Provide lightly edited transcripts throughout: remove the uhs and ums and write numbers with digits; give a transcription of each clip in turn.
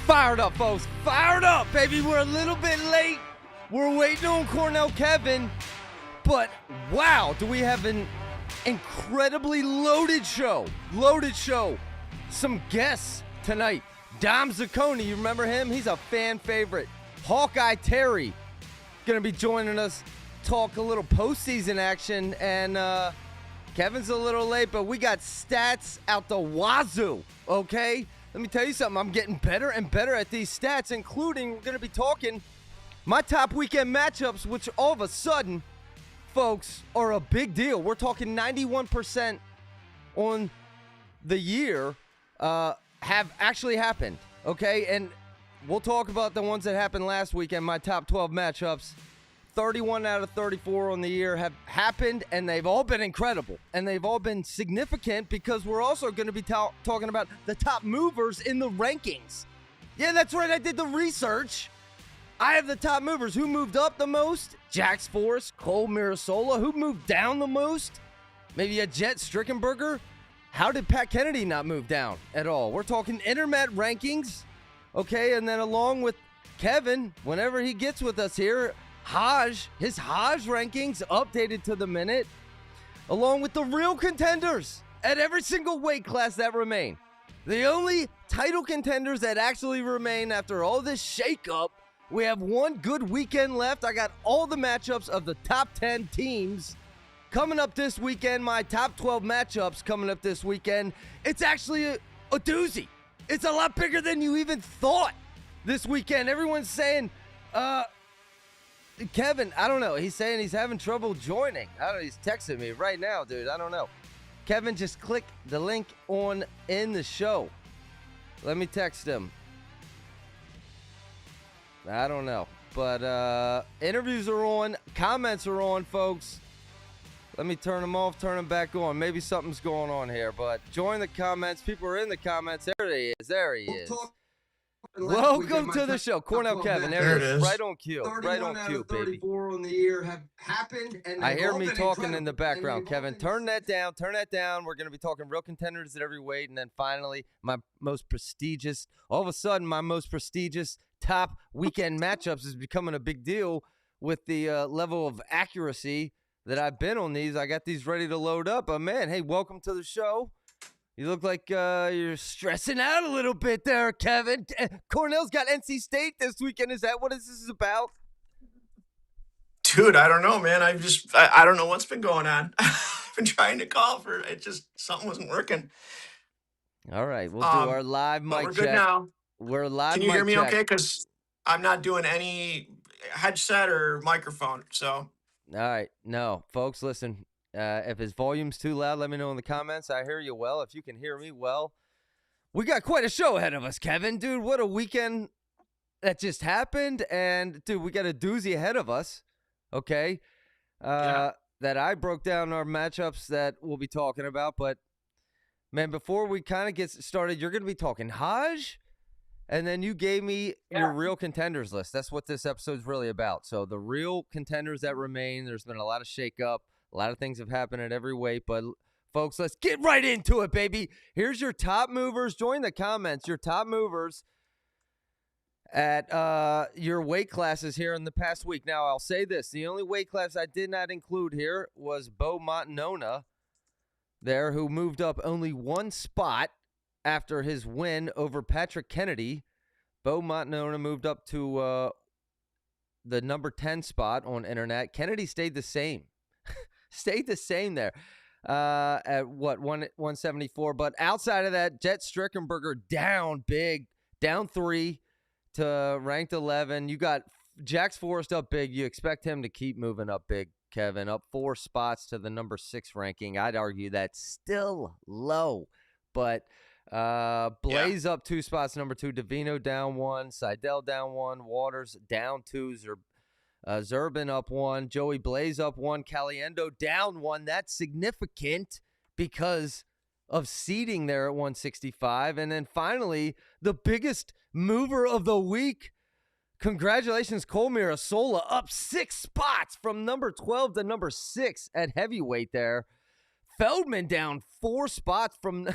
Fired up, folks. Fired up, baby. We're a little bit late. We're waiting on Cornell Kevin. But, wow, do we have an incredibly loaded show. Loaded show. Some guests tonight. Zaccone, you remember him? He's a fan favorite. Hawkeye Terry going to be joining us. Talk a little postseason action. And Kevin's a little late, but we got stats out the wazoo, okay? Let me tell you something. I'm getting better and better at these stats, including we're going to be talking my top weekend matchups, which all of a sudden, folks, are a big deal. We're talking 91% on the year have actually happened, okay? And we'll talk about the ones that happened last weekend, my top 12 matchups. 31 out of 34 on the year have happened, and they've all been incredible. And they've all been significant because we're also going to be talking about the top movers in the rankings. Yeah, that's right. I did the research. I have the top movers. Who moved up the most? Jax Forrest, Cole Mirasola. Who moved down the most? Maybe a Jet Strickenberger. How did Pat Kennedy not move down at all? We're talking internet rankings, okay? And then along with Kevin, whenever he gets with us here, his HODGE rankings updated to the minute, along with the real contenders at every single weight class that remain. The only title contenders that actually remain after all this shakeup. We have one good weekend left. I got all the matchups of the top 10 teams coming up this weekend. My top 12 matchups coming up this weekend. It's actually a doozy. It's a lot bigger than you even thought this weekend. Everyone's saying, Kevin, I don't know. He's saying he's having trouble joining. I don't know. He's texting me right now, dude. I don't know. Kevin, just click the link on in the show. Let me text him. I don't know. But interviews are on. Comments are on, folks. Let me turn them off, turn them back on. Maybe something's going on here. But join the comments. People are in the comments. There he is. There he is. Welcome to the show, Cornell Kevin. There it is. Right on cue. Right on cue, baby. 34 on the year have happened, and I hear me talking in the background, Kevin. Turn that down. Turn that down. We're going to be talking real contenders at every weight, and then finally, my most prestigious. All of a sudden, my most prestigious top weekend matchups is becoming a big deal with the level of accuracy that I've been on these. I got these ready to load up. But man, hey, welcome to the show. You look like you're stressing out a little bit there, Kevin. Cornell's got NC State this weekend. Is that what this is about? Dude, I don't know, man. I don't know what's been going on. I've been trying to call for it. Something wasn't working. All right, we'll do our live mic check. We're good now. We're live. Can you hear me okay? Because I'm not doing any headset or microphone. So. All right, no, folks, listen. If his volume's too loud, let me know in the comments. I hear you well. If you can hear me well, we got quite a show ahead of us, Kevin. Dude, what a weekend that just happened. And, dude, we got a doozy ahead of us, okay, that I broke down our matchups that we'll be talking about. But, man, before we kind of get started, you're going to be talking HODGE, and then you gave me your real contenders list. That's what this episode's really about. So the real contenders that remain, there's been a lot of shakeup. A lot of things have happened at every weight, but folks, let's get right into it, baby. Here's your top movers. Join the comments. Your top movers at your weight classes here in the past week. Now, I'll say this. The only weight class I did not include here was Bo Montanona there, who moved up only one spot after his win over Patrick Kennedy. Bo Montanona moved up to the number 10 spot on internet. Kennedy stayed the same. Stayed the same there at what, 174. But outside of that, Jet Strickenberger down big, down 3 to ranked 11. You got Jax Forrest up big. You expect him to keep moving up big, Kevin. Up 4 spots to the number 6 ranking. I'd argue that's still low. But Blaze up 2 spots, number 2. Davino down 1. Seidel down 1. Waters down 2. Zerbin up 1, Joey Blaze up 1, Caliendo down 1. That's significant because of seeding there at 165. And then finally, the biggest mover of the week. Congratulations, Cole Mirasola up 6 spots from number 12 to number 6 at heavyweight there. Feldman down 4 spots from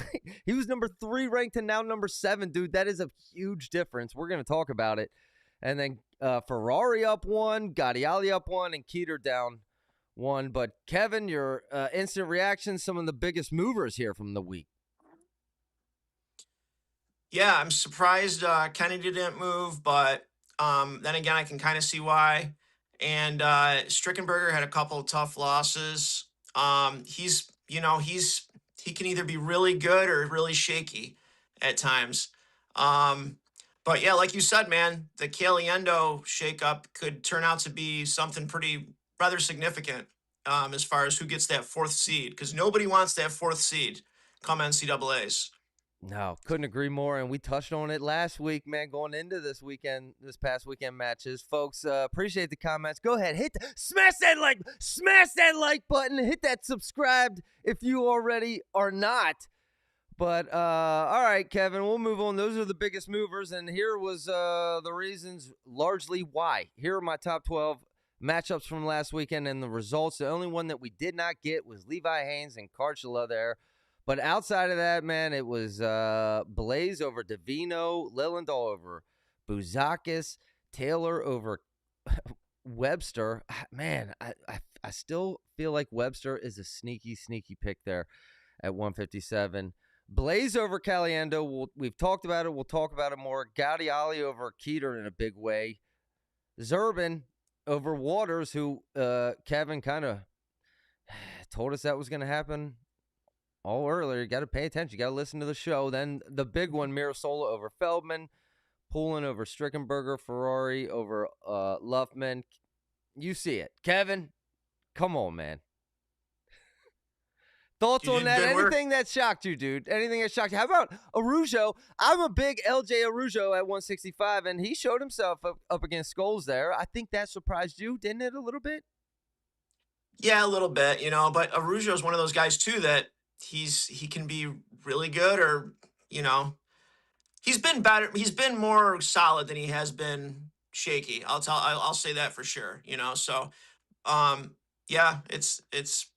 he was number 3 ranked to now number 7, dude. That is a huge difference. We're going to talk about it. And then Ferrari up 1, Gadiali up 1, and Keeter down 1. But Kevin, your instant reaction, some of the biggest movers here from the week. Yeah, I'm surprised Kennedy didn't move, but then again, I can kind of see why. And Strickenberger had a couple of tough losses. He can either be really good or really shaky at times. Um, but yeah, like you said, man, the Caliendo shakeup could turn out to be something pretty rather significant as far as who gets that 4th seed, because nobody wants that 4th seed come NCAA's. No, couldn't agree more. And we touched on it last week, man, going into this past weekend matches. Folks, appreciate the comments. Go ahead, smash that like button, hit that subscribe if you already are not. But, all right, Kevin, we'll move on. Those are the biggest movers, and here was the reasons largely why. Here are my top 12 matchups from last weekend and the results. The only one that we did not get was Levi Haynes and Karchula there. But outside of that, man, it was Blaze over Davino, Liliendahl over Bouzakis, Taylor over Webster. Man, I still feel like Webster is a sneaky pick there at 157. Blaze over Caliendo, we've talked about it. We'll talk about it more. Gadiali over Keeter in a big way. Zerbin over Waters, who Kevin kind of told us that was going to happen all earlier. You got to pay attention. You got to listen to the show. Then the big one, Mirasola over Feldman, Poulin over Strickenberger, Ferrari over Luffman. You see it. Kevin, come on, man. Thoughts on that? Anything that shocked you, dude? Anything that shocked you? How about Araujo? I'm a big LJ Araujo at 165, and he showed himself up against Scholes there. I think that surprised you, didn't it, a little bit? Yeah, a little bit, but Araujo is one of those guys too that he can be really good, or he's been better. He's been more solid than he has been shaky. I'll say that for sure. So yeah, it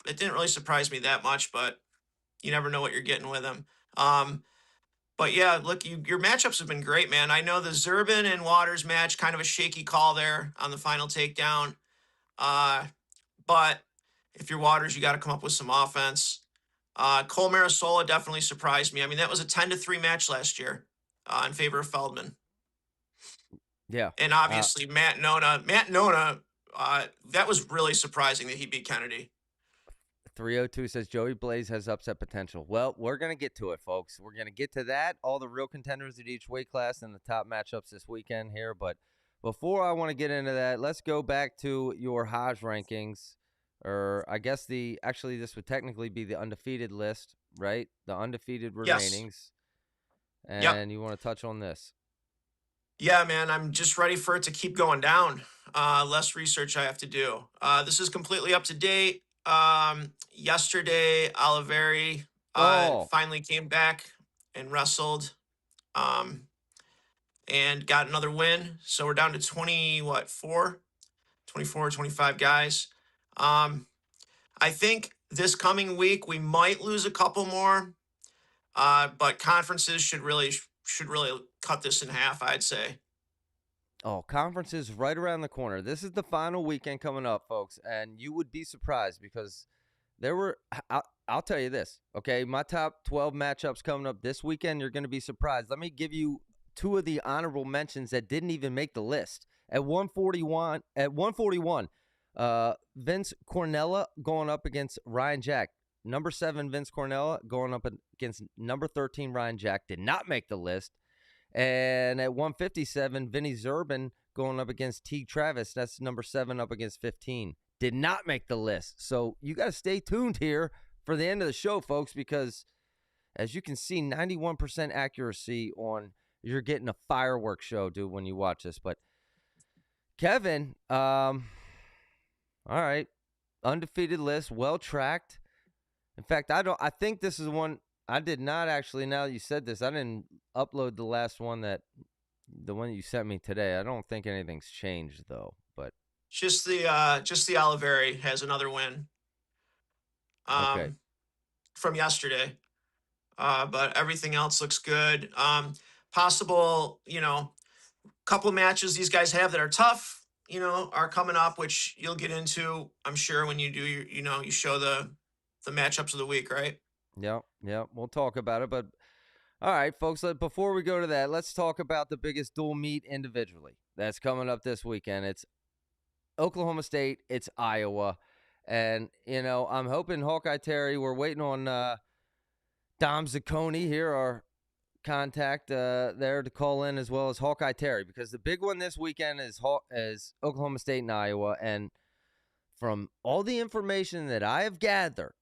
didn't really surprise me that much, but you never know what you're getting with him. But yeah, look, your matchups have been great, man. I know the Zerbin and Waters match, kind of a shaky call there on the final takedown. But if you're Waters, you got to come up with some offense. Cole Marasola definitely surprised me. I mean, that was a 10-3 match last year in favor of Feldman. Yeah. And obviously Matt Nona, that was really surprising that he beat Kennedy. 302 says Joey Blaze has upset potential. Well, we're going to get to it, folks. We're going to get to that, all the real contenders at each weight class and the top matchups this weekend here. But before I want to get into that, let's go back to your HODGE rankings. Or I guess this would technically be the undefeated list, right? The undefeated remainings. Yes. And you want to touch on this? Yeah, man, I'm just ready for it to keep going down. Less research I have to do. This is completely up to date. Yesterday, Oliveri finally came back and wrestled and got another win. So we're down to 24, 25 guys. I think this coming week we might lose a couple more, but conferences should really cut this in half, I'd say. Oh, conferences right around the corner. This is the final weekend coming up, folks, and you would be surprised because there were I'll tell you this, okay? My top 12 matchups coming up this weekend, you're going to be surprised. Let me give you two of the honorable mentions that didn't even make the list. At 141, Vince Cornella going up against Ryan Jack. Number 7, Vince Cornella going up against number 13, Ryan Jack. Did not make the list. And at 157, Vinny Zerbin going up against T. Travis. That's number 7 up against 15. Did not make the list. So you got to stay tuned here for the end of the show, folks, because as you can see, 91% accuracy on you're getting a fireworks show, dude, when you watch this. But Kevin, all right, undefeated list, well tracked. In fact, I think this is one I did not actually. Now that you said this, I didn't upload the last one the one that you sent me today. I don't think anything's changed though. But just the Oliveri has another win. Okay. from yesterday. But everything else looks good. Possible, couple matches these guys have that are tough, are coming up, which you'll get into, I'm sure, when you do your, you show the matchups of the week, right? Yep, yep. We'll talk about it, but all right, folks. Before we go to that, let's talk about the biggest dual meet individually that's coming up this weekend. It's Oklahoma State. It's Iowa, and I'm hoping Hawkeye Terry. We're waiting on Dom Zaccone here, our contact there, to call in, as well as Hawkeye Terry, because the big one this weekend is Oklahoma State and Iowa. And from all the information that I have gathered,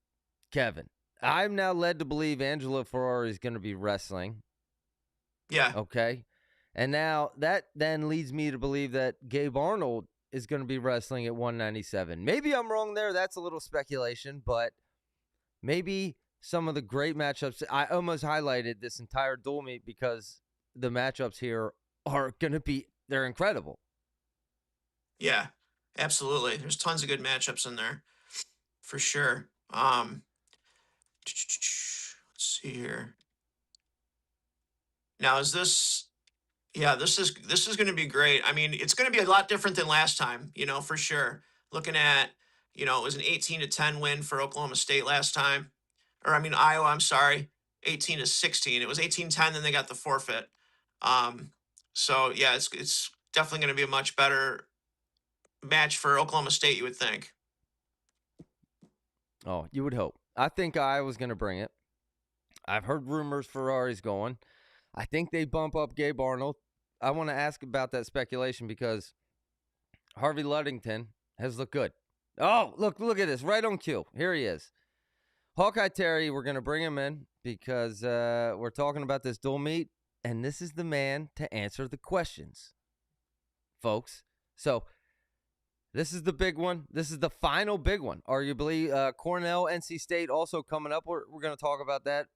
Kevin, I'm now led to believe Angelo Ferrari is going to be wrestling. Yeah. Okay. And now that then leads me to believe that Gabe Arnold is going to be wrestling at 197. Maybe I'm wrong there. That's a little speculation, but maybe some of the great matchups. I almost highlighted this entire dual meet because the matchups here are going to be, they're incredible. Yeah, absolutely. There's tons of good matchups in there for sure. Let's see here. Now, yeah, this is going to be great. I mean, it's going to be a lot different than last time, for sure. Looking at, it was an 18-10 win for Oklahoma State last time. Or I mean Iowa, I'm sorry. 18-16. It was 18-10, then they got the forfeit. So yeah, it's definitely going to be a much better match for Oklahoma State, you would think. Oh, you would hope. I think Iowa's going to bring it. I've heard rumors Ferrari's going. I think they bump up Gabe Arnold. I want to ask about that speculation because Harvey Ludington has looked good. Oh, look at this. Right on cue. Here he is. Hawkeye Terry, we're going to bring him in because we're talking about this dual meet, and this is the man to answer the questions, folks. So this is the big one. This is the final big one, arguably. Cornell, NC State also coming up. We're going to talk about that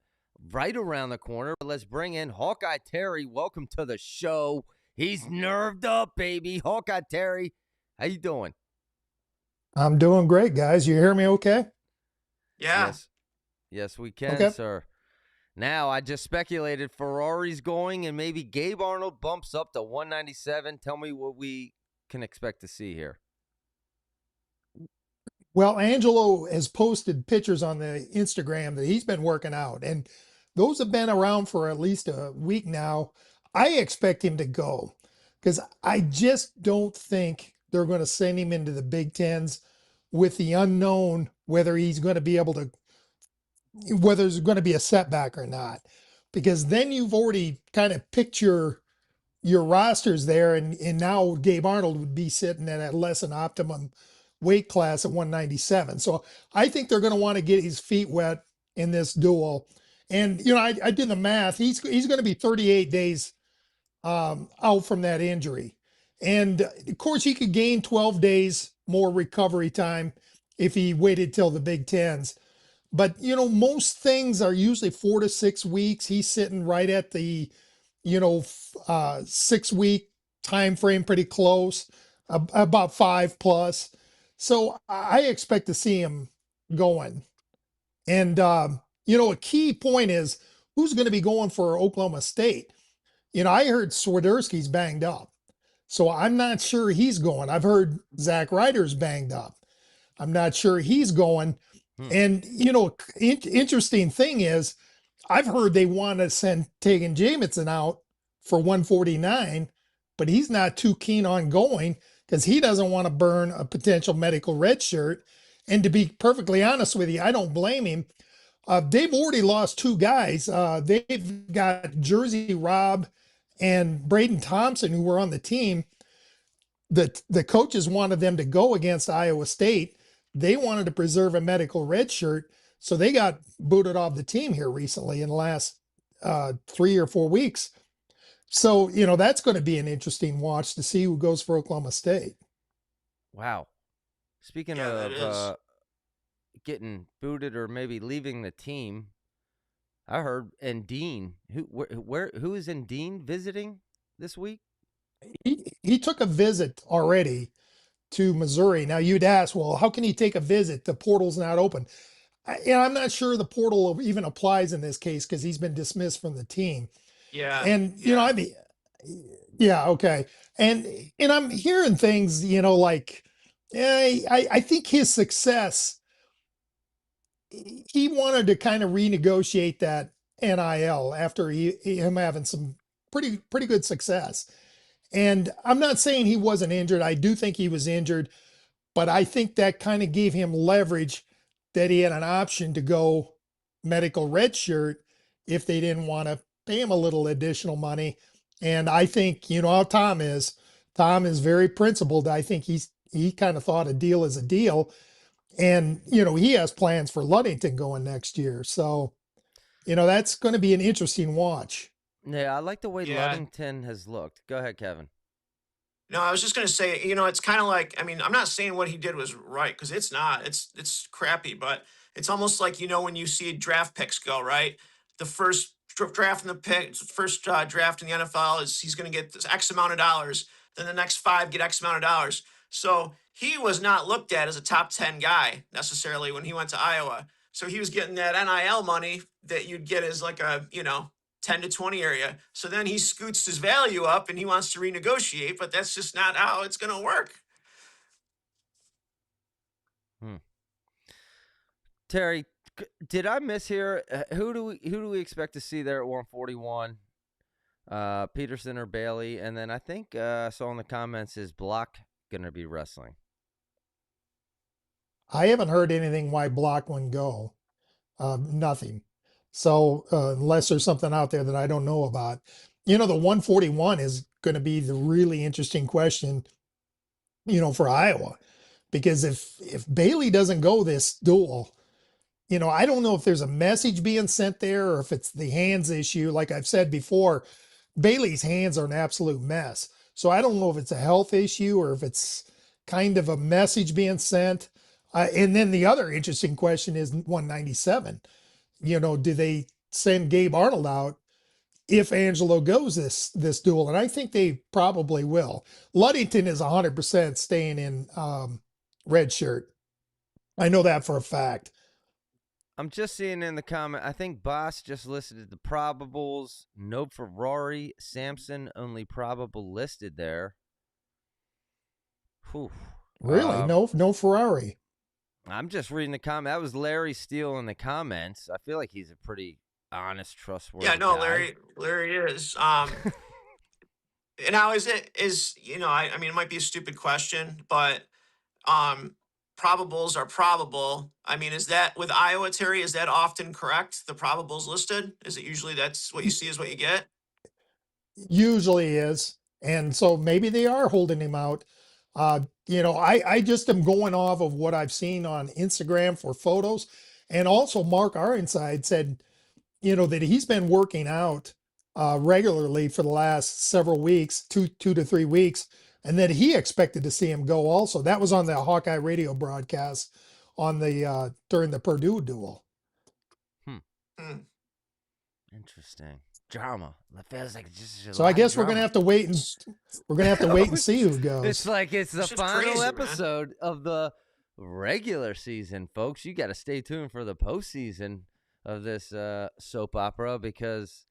right around the corner. But let's bring in Hawkeye Terry. Welcome to the show. He's nerved up, baby. Hawkeye Terry, how you doing? I'm doing great, guys. You hear me okay? Yeah. Yes, we can, Okay. sir. Now, I just speculated Ferrari's going and maybe Gabe Arnold bumps up to 197. Tell me what we can expect to see here. Well, Angelo has posted pictures on the Instagram that he's been working out, and those have been around for at least a week now. I expect him to go because I just don't think they're going to send him into the Big Tens with the unknown whether he's going to be able to, whether there's going to be a setback or not. Because then you've already kind of picked your rosters there, and now Gabe Arnold would be sitting at a less than optimum weight class at 197. So I think they're going to want to get his feet wet in this duel. And I did the math. He's going to be 38 days out from that injury, and of course he could gain 12 days more recovery time if he waited till the Big Tens. But most things are usually 4 to 6 weeks. He's sitting right at the 6-week time frame, pretty close, about 5 plus. So I expect to see him going. And a key point is who's going to be going for Oklahoma State. I heard Swiderski's banged up, so I'm not sure he's going. I've heard Zach Ryder's banged up. I'm not sure he's going. And interesting thing is, I've heard they want to send Tegan Jamison out for 149, but he's not too keen on going because he doesn't want to burn a potential medical red shirt. And to be perfectly honest with you, I don't blame him. They've already lost 2 guys. They've got Jersey Robb and Braden Thompson, who were on the team. The coaches wanted them to go against Iowa State. They wanted to preserve a medical red shirt, so they got booted off the team here recently in the last 3 or 4 weeks. So, that's going to be an interesting watch to see who goes for Oklahoma State. Wow. Speaking of getting booted or maybe leaving the team, I heard Endine. Who is Endine visiting this week? He took a visit already to Missouri. Now you'd ask, well, how can he take a visit? The portal's not open. And I'm not sure the portal even applies in this case because he's been dismissed from the team. Yeah, And yeah. I mean, yeah, okay. And I'm hearing things, like I think his success, he wanted to kind of renegotiate that NIL after him having some pretty good success. And I'm not saying he wasn't injured. I do think he was injured, but I think that kind of gave him leverage that he had an option to go medical red shirt if they didn't want to pay him a little additional money. And I think, how Tom is. Tom is very principled. I think he kind of thought a deal is a deal. And, he has plans for Ludington going next year. So, that's going to be an interesting watch. Yeah, I like the way Yeah. Ludington has looked. Go ahead, Kevin. No, I was just gonna say, it's kind of like, I mean, I'm not saying what he did was right because it's not. It's crappy, but it's almost like when you see draft picks go right. The first draft in the pick, first draft in the NFL is he's gonna get this X amount of dollars. Then the next five get X amount of dollars. So he was not looked at as a top 10 guy necessarily when he went to Iowa. So he was getting that NIL money that you'd get as like a 10 to 20 area. So then he scoots his value up and he wants to renegotiate, but that's just not how it's going to work. Terry, did I miss here? Who do we expect to see there at 141? Peterson or Bailey? And then I think I saw in the comments, is Block going to be wrestling? I haven't heard anything why Block wouldn't go. Nothing. So unless there's something out there that I don't know about, the 141 is going to be the really interesting question, for Iowa, because if Bailey doesn't go this duel, I don't know if there's a message being sent there or if it's the hands issue. Like I've said before, Bailey's hands are an absolute mess. So I don't know if it's a health issue or if it's kind of a message being sent. And then the other interesting question is 197. Do they send Gabe Arnold out if Angelo goes this duel? And I think they probably will. Ludington is 100% staying in red shirt. I know that for a fact. I'm just seeing in the comment, I think Boss just listed the probables. No Ferrari. Sampson, only probable listed there. Whew. Really? No Ferrari. I'm just reading the comment. That was Larry Steele in the comments. I feel like he's a pretty honest, trustworthy Yeah, no, guy. Larry is. Now I mean, it might be a stupid question, but probables are probable. I mean, is that with Iowa, Terry, is that often correct? The probables listed? Is it usually that's what you see is what you get? Usually is. And so maybe they are holding him out. I just am going off of what I've seen on Instagram for photos. And also Mark Ironside said, that he's been working out regularly for the last several weeks, two to 3 weeks, and that he expected to see him go also. That was on the Hawkeye radio broadcast on the during the Purdue duel. Interesting. Drama. It feels like just so I guess we're gonna have to wait and see who goes. It's like it's the final crazy, episode of the regular season, folks. You got to stay tuned for the postseason of this soap opera because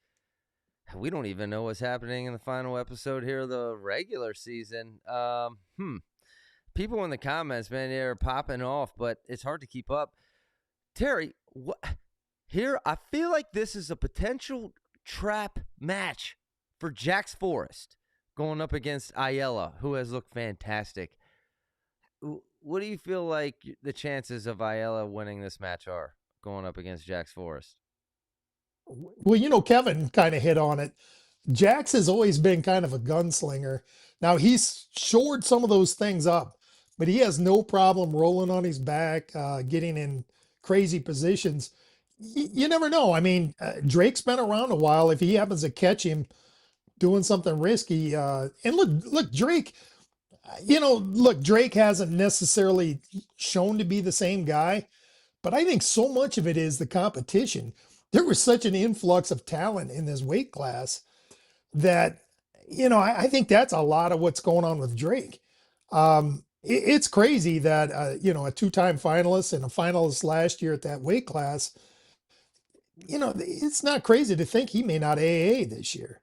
we don't even know what's happening in the final episode here of the regular season. People in the comments, man, they're popping off, but it's hard to keep up. Terry, here I feel like this is a potential trap match for Jax Forrest going up against Ayala, who has looked fantastic. What do you feel like the chances of Ayala winning this match are going up against Jax Forrest? Well, Kevin kind of hit on it. Jax has always been kind of a gunslinger. Now he's shored some of those things up, but he has no problem rolling on his back, getting in crazy positions. You never know. I mean, Drake's been around a while. If he happens to catch him doing something risky, and look, Drake, Drake hasn't necessarily shown to be the same guy, but I think so much of it is the competition. There was such an influx of talent in this weight class that, I think that's a lot of what's going on with Drake. It's crazy that a two-time finalist and a finalist last year at that weight class. It's not crazy to think he may not AA this year.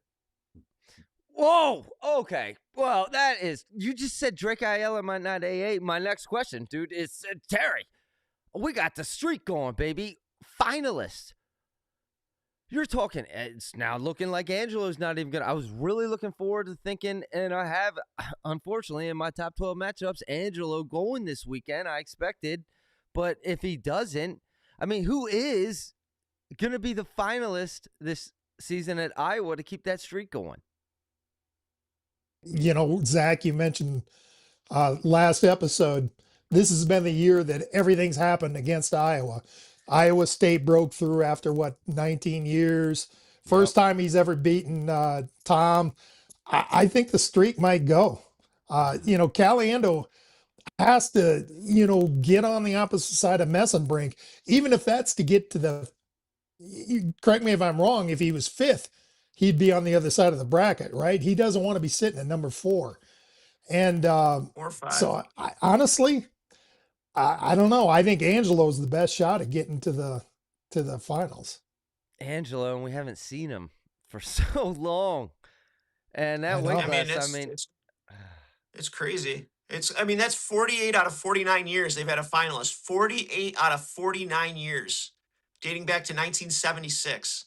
Whoa. Okay. Well, that is. You just said Drake Ayala might not AA. My next question, dude, is Terry. We got the streak going, baby. Finalist. You're talking. It's now looking like Angelo's not even gonna. I was really looking forward to thinking, and I have, unfortunately, in my top 12 matchups, Angelo going this weekend. I expected, but if he doesn't, I mean, who is gonna be the finalist this season at Iowa to keep that streak going? Zach, you mentioned last episode, this has been the year that everything's happened against Iowa. Iowa State broke through after 19 years. First time he's ever beaten Tom. I think the streak might go. Caliendo has to, get on the opposite side of Messenbrink, even if that's to get to correct me if I'm wrong, if he was fifth, he'd be on the other side of the bracket, right? He doesn't want to be sitting at number 4. And or 5. so honestly, I don't know. I think Angelo's the best shot at getting to the finals. Angelo, and we haven't seen him for so long. And that weight class, it's crazy. That's 48 out of 49 years they've had a finalist. 48 out of 49 years, dating back to 1976.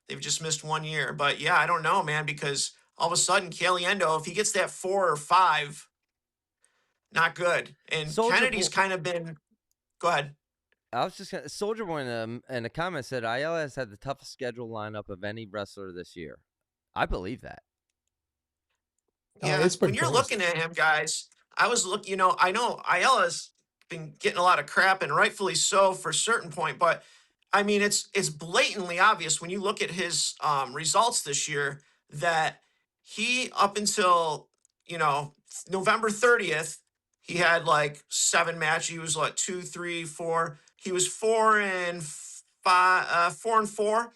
They've just missed 1 year. But yeah, I don't know, man, because all of a sudden, Caliendo, if he gets that 4 or 5, not good. And Kennedy's kind of been. Go ahead. I was just gonna. Soldier Boy in the comments said Ayala has had the toughest schedule lineup of any wrestler this year. I believe that. Yeah, when you're looking at him, guys, I know Ayala's been getting a lot of crap, and rightfully so for a certain point, but I mean, it's blatantly obvious when you look at his results this year that he, up until November 30th, he had like 7 matches. He was like 2, 3, 4. He was 4 and 5, 4 and 4.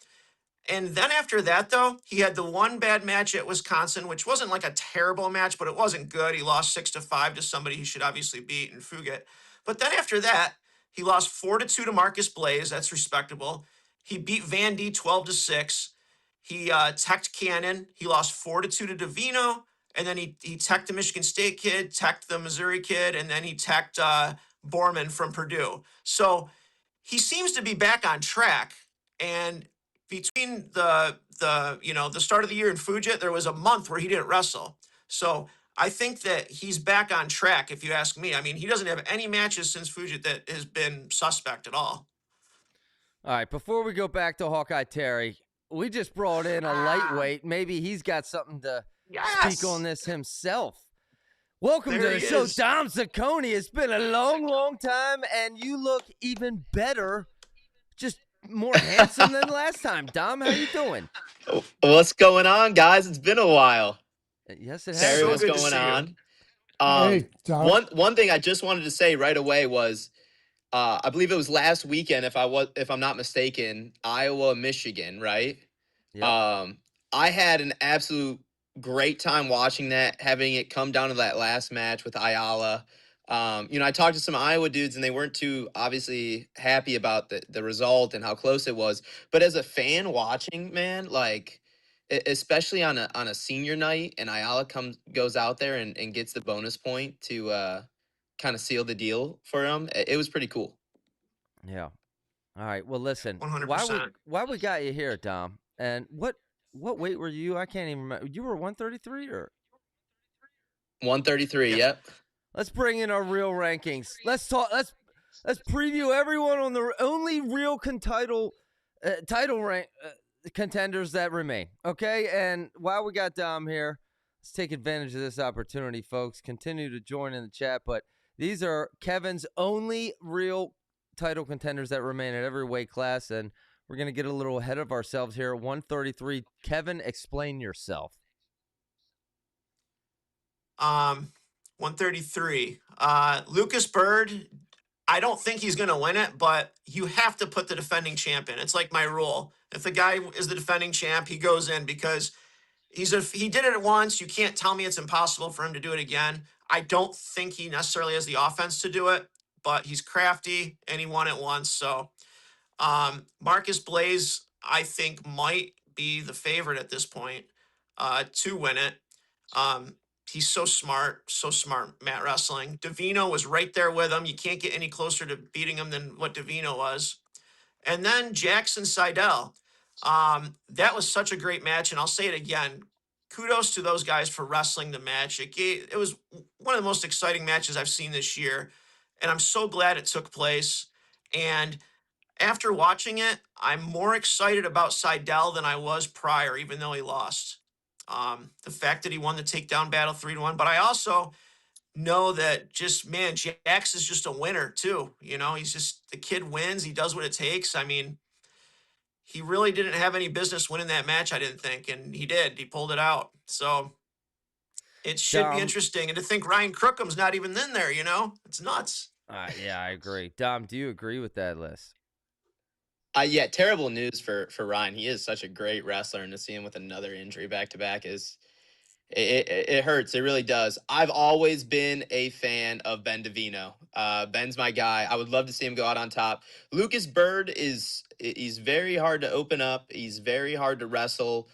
And then after that, though, he had the one bad match at Wisconsin, which wasn't like a terrible match, but it wasn't good. He lost 6-5 to somebody he should obviously beat in Fugit. But then after that, he lost 4-2 to Marcus Blaze. That's respectable. He beat Vandy 12-6. He teched Cannon. He lost 4-2 to Davino. And then he teched the Michigan State kid, teched the Missouri kid, and then he teched Borman from Purdue. So he seems to be back on track. And between the start of the year in Fugit, there was a month where he didn't wrestle. So I think that he's back on track, if you ask me. I mean, he doesn't have any matches since Fugit that has been suspect at all. All right, before we go back to Hawkeye Terry, we just brought in a lightweight. Maybe he's got something to speak on this himself. Welcome to the show, Dom Zaccone. It's been a long, long time, and you look even better, just more handsome than last time. Dom, how you doing? What's going on, guys? It's been a while. Yes, it has. Terry, what's going on? Hey, Dom. One thing I just wanted to say right away was, I believe it was last weekend, if I'm not mistaken, Iowa, Michigan, right? Yep. I had an absolute great time watching that, having it come down to that last match with Ayala. I talked to some Iowa dudes and they weren't too obviously happy about the result and how close it was. But as a fan watching, man, like especially on a senior night and Ayala goes out there and gets the bonus point to kind of seal the deal for him, it was pretty cool. Yeah. All right. Well, listen. 100%. Why we got you here, Dom? And what weight were you? I can't even remember. You were 133 or 133? Yes. Yep. Let's bring in our real rankings. Let's talk. Let's preview everyone on the only real title rank contenders that remain. Okay, and while we got Dom here, let's take advantage of this opportunity, folks. Continue to join in the chat, but these are Kevin's only real title contenders that remain at every weight class, and we're gonna get a little ahead of ourselves here. 133. Kevin, explain yourself. 133. Lucas Bird, I don't think he's going to win it, but you have to put the defending champ in. It's like my rule. If the guy is the defending champ, he goes in because he did it once. You can't tell me it's impossible for him to do it again. I don't think he necessarily has the offense to do it, but he's crafty and he won it once. So Marcus Blaze, I think, might be the favorite at this point to win it. He's so smart, Matt Wrestling. Davino was right there with him. You can't get any closer to beating him than what Davino was. And then Jackson Seidel. That was such a great match. And I'll say it again. Kudos to those guys for wrestling the match. It was one of the most exciting matches I've seen this year. And I'm so glad it took place. And after watching it, I'm more excited about Seidel than I was prior, even though he lost. The fact that he won the takedown battle 3-1, but I also know that just, man, Jax is just a winner too. You know, he's just, the kid wins. He does what it takes. I mean, he really didn't have any business winning that match, I didn't think, and he did. He pulled it out. So it should be interesting. And to think Ryan Crookham's not even in there, you know, it's nuts. Yeah, I agree. Dom, do you agree with that list? Yeah, terrible news for Ryan. He is such a great wrestler, and to see him with another injury back to back is it hurts. It really does. I've always been a fan of Ben Davino. Ben's my guy. I would love to see him go out on top. Lucas Bird he's very hard to open up. He's very hard to wrestle.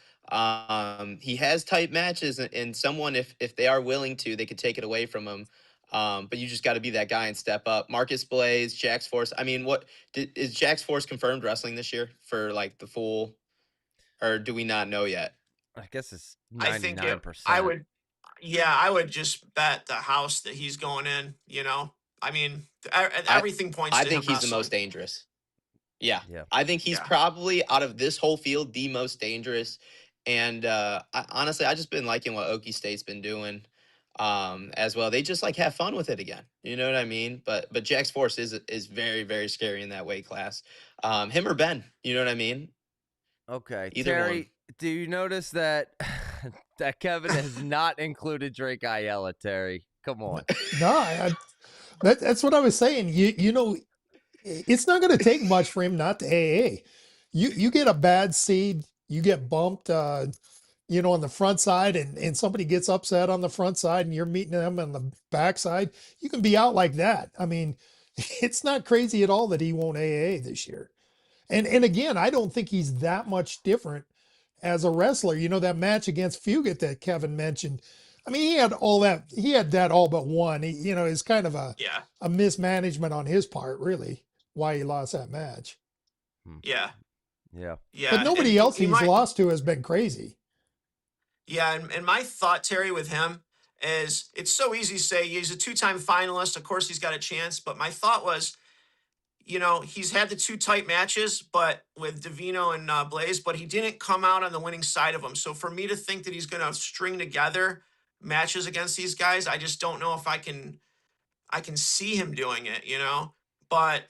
He has tight matches, and someone, if they are willing to, they could take it away from him. But you just got to be that guy and step up. Marcus Blaze, Jax Force. I mean, is Jax Force confirmed wrestling this year for like the full, or do we not know yet? I guess it's I think 99%. I would just bet the house that he's going in, you know. I mean, everything points to him. I think he's wrestling. the most dangerous. Yeah. Yeah. I think he's probably, out of this whole field, the most dangerous. And honestly, I just been liking what Okie State's been doing as well. They just like have fun with it again. You know what I mean? But Jax Force is very, very scary in that weight class. Him or Ben, you know what I mean? Okay. Either Terry, one. do you notice that that Kevin has not included Drake Ayala, Terry? Come on. No, that's what I was saying. You know, it's not going to take much for him not to AA. You get a bad seed, you get bumped, you know, on the front side, and somebody gets upset on the front side, and you're meeting them on the back side. You can be out like that. I mean, it's not crazy at all that he won't AA this year. And again, I don't think he's that much different as a wrestler. You know, that match against Fugit that Kevin mentioned. I mean, he had that all but one. You know, it's kind of a mismanagement on his part, really, why he lost that match. Yeah. But nobody else he's lost to has been crazy. Yeah, and my thought, Terry, with him is it's so easy to say he's a two-time finalist. Of course, he's got a chance. But my thought was, you know, he's had the two tight matches, but with Davino and Blaze, but he didn't come out on the winning side of them. So for me to think that he's going to string together matches against these guys, I just don't know if I can see him doing it, you know. But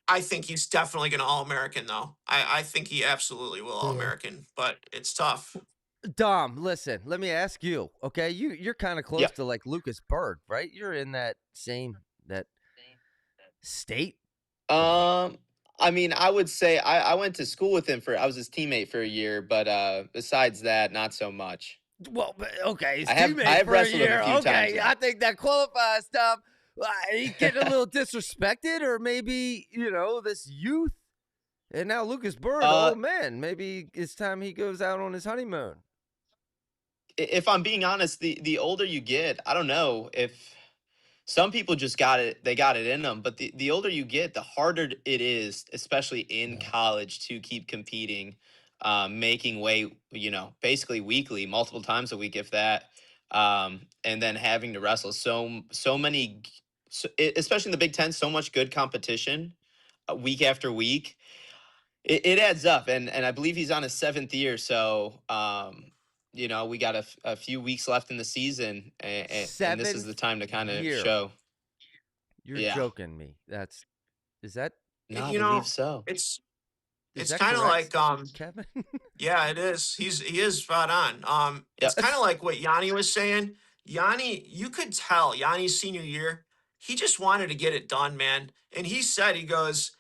I think he's definitely going to All-American, though. I think he absolutely will All-American, but it's tough. Dom, listen, let me ask you, okay? You're kind of close to like Lucas Bird, right? You're in that state. I mean, I would say I went to school with him I was his teammate for a year, but besides that, not so much. Well, okay, his I have teammate for wrestled a year. him a few times. Okay, I think that qualifies, Dom. He getting a little disrespected, or maybe, you know, this youth. And now Lucas Bird, oh man, maybe it's time he goes out on his honeymoon. If I'm being honest, the older you get, I don't know if some people just got it in them, but the older you get, the harder it is, especially in college, to keep competing, making weight, you know, basically weekly, multiple times a week, if that, and then having to wrestle so many, especially in the Big Ten, so much good competition week after week. It adds up, and I believe he's on his 7th year, so you know, we got a few weeks left in the season, and this is the time to kind of show. You're joking me. Is that? No, you I believe so. It's kind of like Kevin. Yeah, it is. He is spot on. It's kind of like what Yanni was saying. Yanni, you could tell Yanni's senior year, he just wanted to get it done, man. And he said, he goes,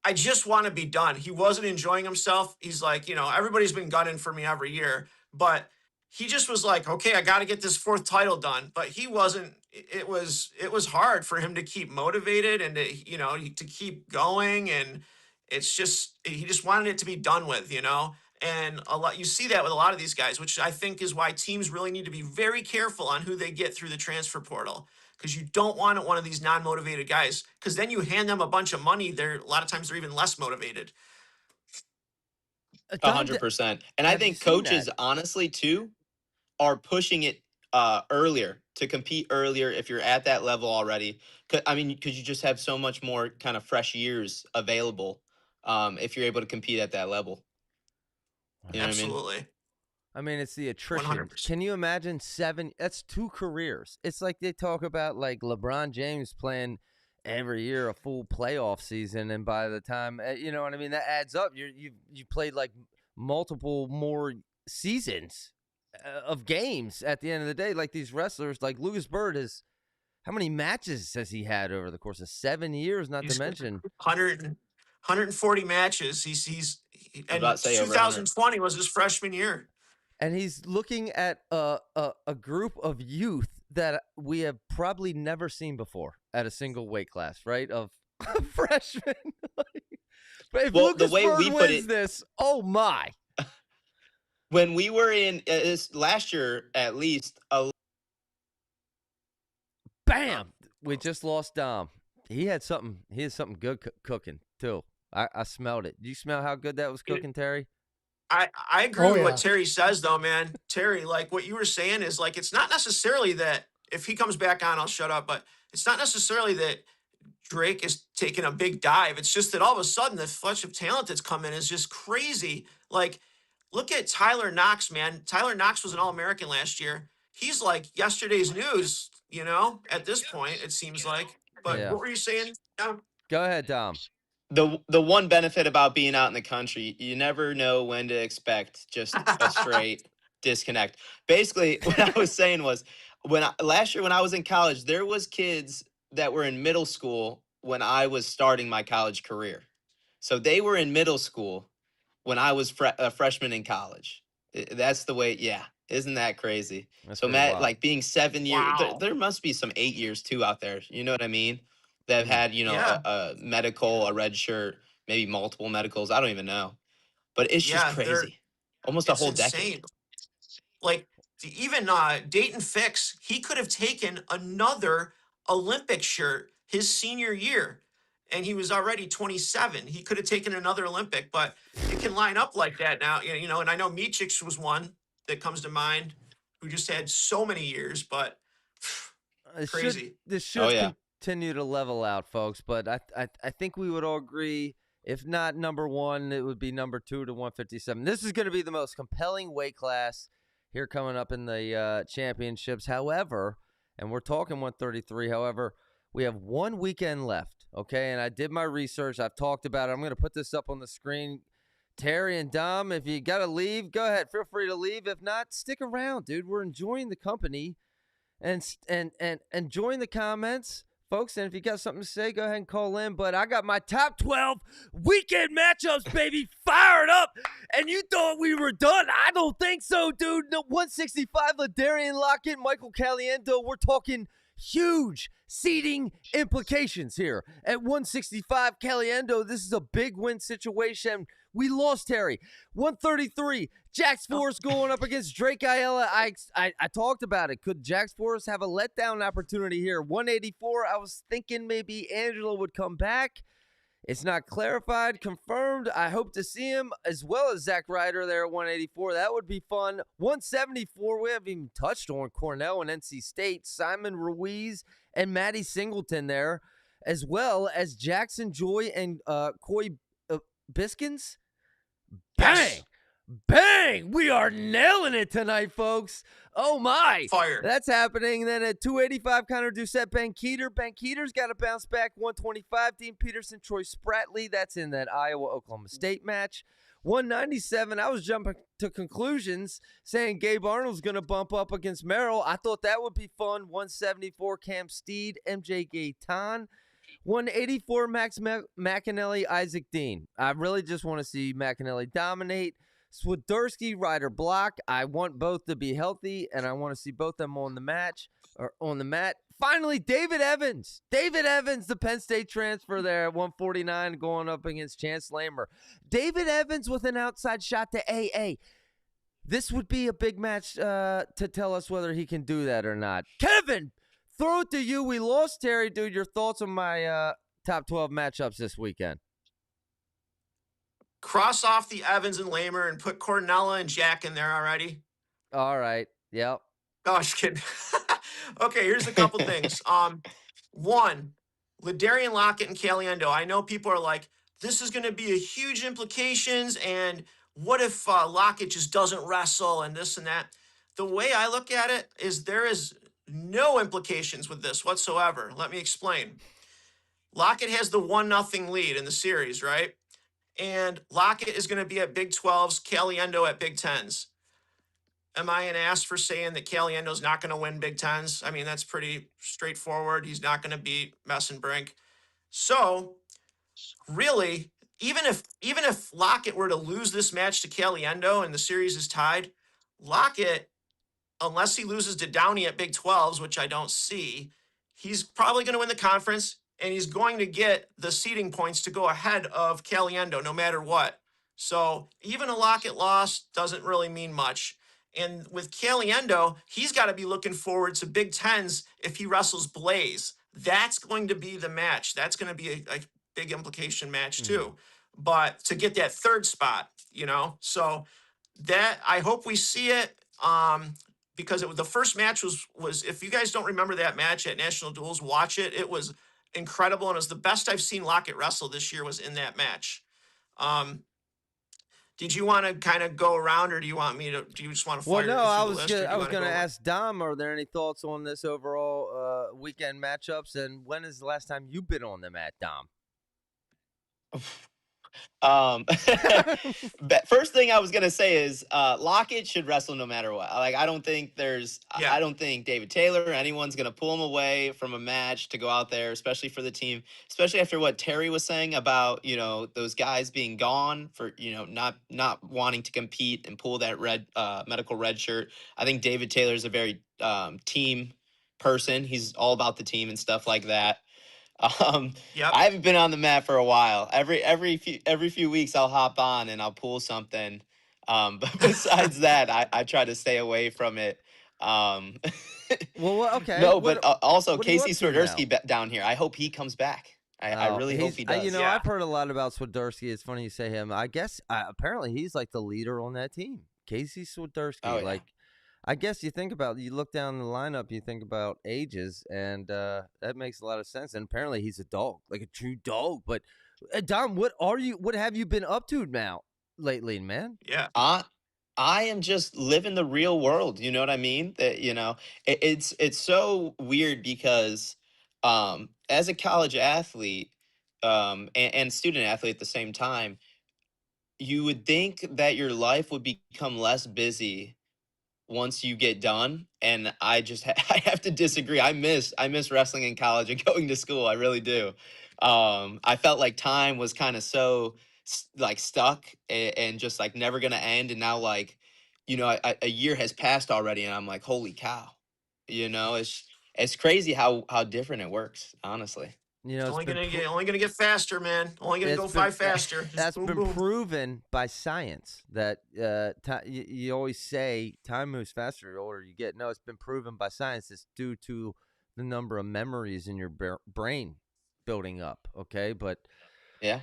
I just want to be done. He wasn't enjoying himself. He's like, you know, everybody's been gunning for me every year, but he just was like, okay, I got to get this 4th title done. But he wasn't. It was hard for him to keep motivated and to keep going. And it's just he just wanted it to be done with, And a lot you see that with a lot of these guys, which I think is why teams really need to be very careful on who they get through the transfer portal. Because you don't want one of these non-motivated guys, because then you hand them a bunch of money. A lot of times they're even less motivated. 100%. And I have you think seen coaches, that? honestly, too, are pushing it earlier to compete earlier if you're at that level already. I mean, because you just have so much more kind of fresh years available if you're able to compete at that level. You know what I mean? Absolutely. I mean, it's the attrition. 100%. Can you imagine 7? That's 2 careers. It's like they talk about like LeBron James playing every year a full playoff season, and by the time you know what I mean, that adds up. You played like multiple more seasons of games at the end of the day. Like these wrestlers, like Lucas Bird has. How many matches has he had over the course of 7 years? Not to mention 140 matches. He's I was and about to say over 100. 2020 was his freshman year. and he's looking at a group of youth that we have probably never seen before at a single weight class, right? Of freshmen. But if Well, Lucas the way Bird we put wins it, this, oh my! when we were in last year, at least, Bam! We just lost Dom. He had something. He had something good cooking too. I smelled it. Do you smell how good that was cooking, Terry? I agree Oh, with yeah. what Terry says, though, man. Terry, like what you were saying is like it's not necessarily that if he comes back on, I'll shut up. But it's not necessarily that Drake is taking a big dive. It's just that all of a sudden the flush of talent that's come in is just crazy. Like, look at Tyler Knox, man. Tyler Knox was an All-American last year. He's like yesterday's news, at this point, it seems like. But Yeah. what were you saying? Go ahead, Dom. the one benefit about being out in the country, you never know when to expect just a straight disconnect. Basically, what I was saying was last year when I was in college, there was kids that were in middle school when I was starting my college career. So they were in middle school when I was a freshman in college. That's the way, yeah. Isn't that crazy? That's So pretty Matt, wild. like being 7 years, Wow. there must be some 8 years too out there. You know what I mean? That have had, Yeah. a medical, a red shirt, maybe multiple medicals. I don't even know. But it's just Yeah, crazy. Almost a it's whole insane. decade. Like even Dayton Fix, he could have taken another Olympic shirt his senior year, and he was already 27. He could have taken another Olympic, but it can line up like that now. And I know Micic was one that comes to mind, who just had so many years, but crazy. This should Oh, yeah. continue to level out, folks. But I think we would all agree, if not number 1, it would be number 2 to 157. This is going to be the most compelling weight class here coming up in the championships. However, and we're talking 133. However, we have 1 weekend left. Okay, and I did my research. I've talked about it. I'm going to put this up on the screen. Terry and Dom, if you got to leave, go ahead. Feel free to leave. If not, stick around, dude. We're enjoying the company. And join the comments, folks. And if you got something to say, go ahead and call in. But I got my top 12 weekend matchups, baby, fired up. And you thought we were done? I don't think so, dude. No, 165, Ladarian Lockett, Michael Caliendo. We're talking huge seeding implications here. At 165, Caliendo, this is a big win situation. We lost Terry. 133, Jax Forrest going up against Drake Ayala. I talked about it. Could Jax Forrest have a letdown opportunity here? 184, I was thinking maybe Angela would come back. It's not clarified, confirmed. I hope to see him as well as Zach Ryder there at 184. That would be fun. 174, we haven't even touched on Cornell and NC State. Simon Ruiz and Maddie Singleton there, as well as Jackson Joy and Coy Biskins. Bang! Yes. Bang! We are nailing it tonight, folks. Oh, my. Fire. That's happening. Then at 285, Connor Doucette, Ben Keeter. Ben Keeter's got to bounce back. 125, Dean Peterson, Troy Spratley. That's in that Iowa-Oklahoma State match. 197, I was jumping to conclusions saying Gabe Arnold's going to bump up against Merrill. I thought that would be fun. 174, Cam Steed, MJ Gaetan. 184, Max McAnally, Isaac Dean. I really just want to see McAnally dominate. Swiderski, Ryder, Block. I want both to be healthy, and I want to see both them on the match or on the mat. Finally, David Evans. David Evans, the Penn State transfer there at 149 going up against Chance Lamer. David Evans with an outside shot to AA. This would be a big match to tell us whether he can do that or not. Kevin, throw it to you. We lost Terry, dude. Your thoughts on my top 12 matchups this weekend? Cross off the Evans and Lamer and put Cornella and Jack in there already. All right. Yep. Oh, just kidding. Okay, here's a couple things. One, Ladarian Lockett and Caliendo. I know people are like, this is going to be a huge implications, and what if Lockett just doesn't wrestle and this and that? The way I look at it is there is no implications with this whatsoever. Let me explain. Lockett has the 1-0 lead in the series, right? And Lockett is going to be at Big 12s, Caliendo at Big 10s. Am I an ass for saying that Caliendo's not going to win Big Tens? I mean, that's pretty straightforward. He's not going to beat Messenbrink. So, really, even if Lockett were to lose this match to Caliendo and the series is tied, Lockett, unless he loses to Downey at Big 12s, which I don't see, he's probably going to win the conference, and he's going to get the seeding points to go ahead of Caliendo no matter what. So, even a Lockett loss doesn't really mean much. And with Caliendo, he's got to be looking forward to Big Tens if he wrestles Blaze. That's going to be the match. That's going to be a big implication match too. But to get that third spot, so that I hope we see it because the first match was if you guys don't remember that match at National Duels, watch it. It was incredible, and it was the best I've seen Lockett wrestle this year was in that match. Did you want to kind of go around, or do you just want to fire? Well, no, I was going to ask Dom, are there any thoughts on this overall weekend matchups, and when is the last time you've been on the mat, Dom? First thing I was gonna say is Lockett should wrestle no matter what. Like, I don't think I don't think David Taylor or anyone's gonna pull him away from a match to go out there, especially for the team, especially after what Terry was saying about those guys being gone for not wanting to compete and pull that red medical red shirt. I think David Taylor's a very team person. He's all about the team and stuff like that. Yep. I haven't been on the mat for a while. Every few weeks I'll hop on and I'll pull something. But besides that, I try to stay away from it. Well, okay. No, but also Casey Swiderski down here. I hope he comes back. I really hope he does. I've heard a lot about Swiderski. It's funny you say him. I guess apparently he's like the leader on that team. Casey Swiderski. Oh, yeah. I guess you look down the lineup, you think about ages, and that makes a lot of sense. And apparently he's a dog, like a true dog. But Dom, what have you been up to now lately, man? Yeah. I am just living the real world. You know what I mean? That it's so weird because as a college athlete and student athlete at the same time, you would think that your life would become less busy once you get done, and I just I have to disagree. I miss wrestling in college and going to school. I really do. I felt like time was kind of so stuck and just like never gonna end, and now a year has passed already, and I'm like, holy cow, it's crazy how different it works, honestly. It's only gonna get faster, man. Only gonna go faster. That's been proven by science. That you always say time moves faster the older you get. No, it's been proven by science. It's due to the number of memories in your brain building up. Okay, but yeah.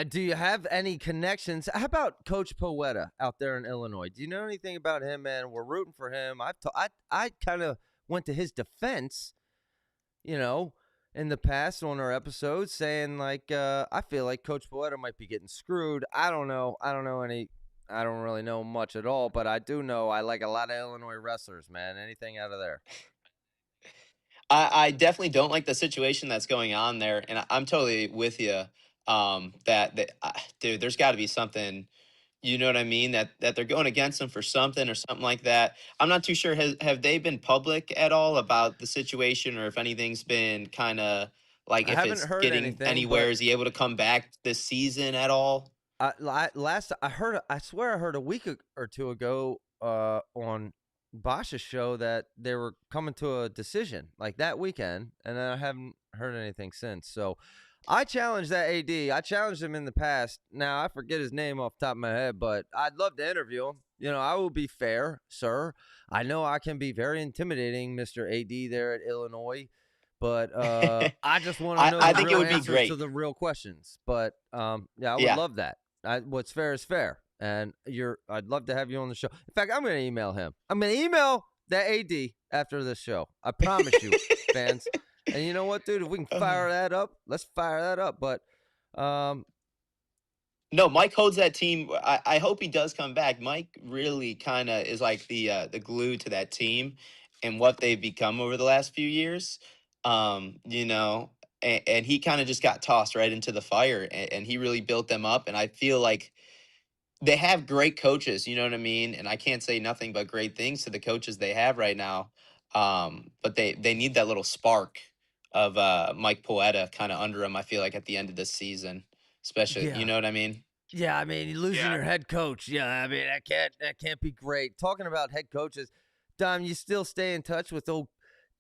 Do you have any connections? How about Coach Poeta out there in Illinois? Do you know anything about him, man? We're rooting for him. I kind of went to his defense, in the past on our episodes, saying I feel like Coach Poeta might be getting screwed. I don't know. I don't really know much at all, but I do know I like a lot of Illinois wrestlers, man. Anything out of there? I definitely don't like the situation that's going on there, and I'm totally with you. Dude, there's got to be something. You know what I mean? That they're going against him for something or something like that. I'm not too sure. Have they been public at all about the situation, or if anything's been kind of like if it's getting anywhere? Is he able to come back this season at all? I swear I heard a week or two ago on Bosch's show that they were coming to a decision like that weekend, and I haven't heard anything since. So I challenged that AD. I challenged him in the past. Now I forget his name off the top of my head, but I'd love to interview him. I will be fair, sir. I know I can be very intimidating, Mr. AD there at Illinois. But I just want to know I the think it real would be answers great. to the real questions. But yeah, I would Yeah. love that. What's fair is fair, and I'd love to have you on the show. In fact, I'm going to email him. I'm going to email that AD after this show. I promise you, fans. And you know what, dude? If we can fire that up, let's fire that up. But No, Mike holds that team. I hope he does come back. Mike really kind of is like the glue to that team and what they've become over the last few years. And he kind of just got tossed right into the fire, and he really built them up. And I feel like they have great coaches, you know what I mean? And I can't say nothing but great things to the coaches they have right now. But they need that little spark of Mike Poeta kind of under them, I feel like, at the end of this season, especially, Yeah. you know what I mean? yeah, I mean, losing Yeah. your head coach. Yeah, I mean, that can't be great. Talking about head coaches, Dom, you still stay in touch with old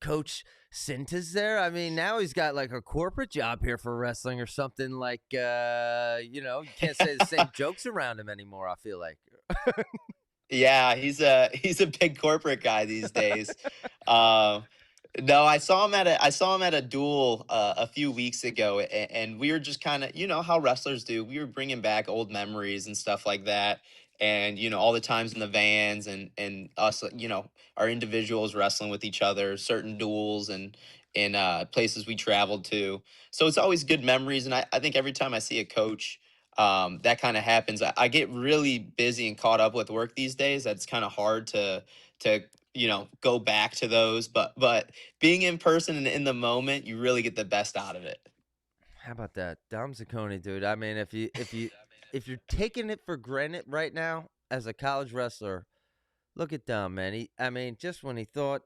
Coach Sintas there? I mean, now he's got like a corporate job here for wrestling or something like, you can't say the same jokes around him anymore, I feel like. Yeah, he's a big corporate guy these days. No, I saw him at a duel a few weeks ago, and we were just kind of, how wrestlers do. We were bringing back old memories and stuff like that, and all the times in the vans and us, our individuals wrestling with each other, certain duels and places we traveled to. So it's always good memories, and I think every time I see a coach, that kind of happens. I get really busy and caught up with work these days. That's kind of hard to go back to those, but being in person and in the moment, you really get the best out of it. How about that, Dom Zaccone, dude? I mean, if you're taking it for granted right now as a college wrestler, look at Dom, man. Just when he thought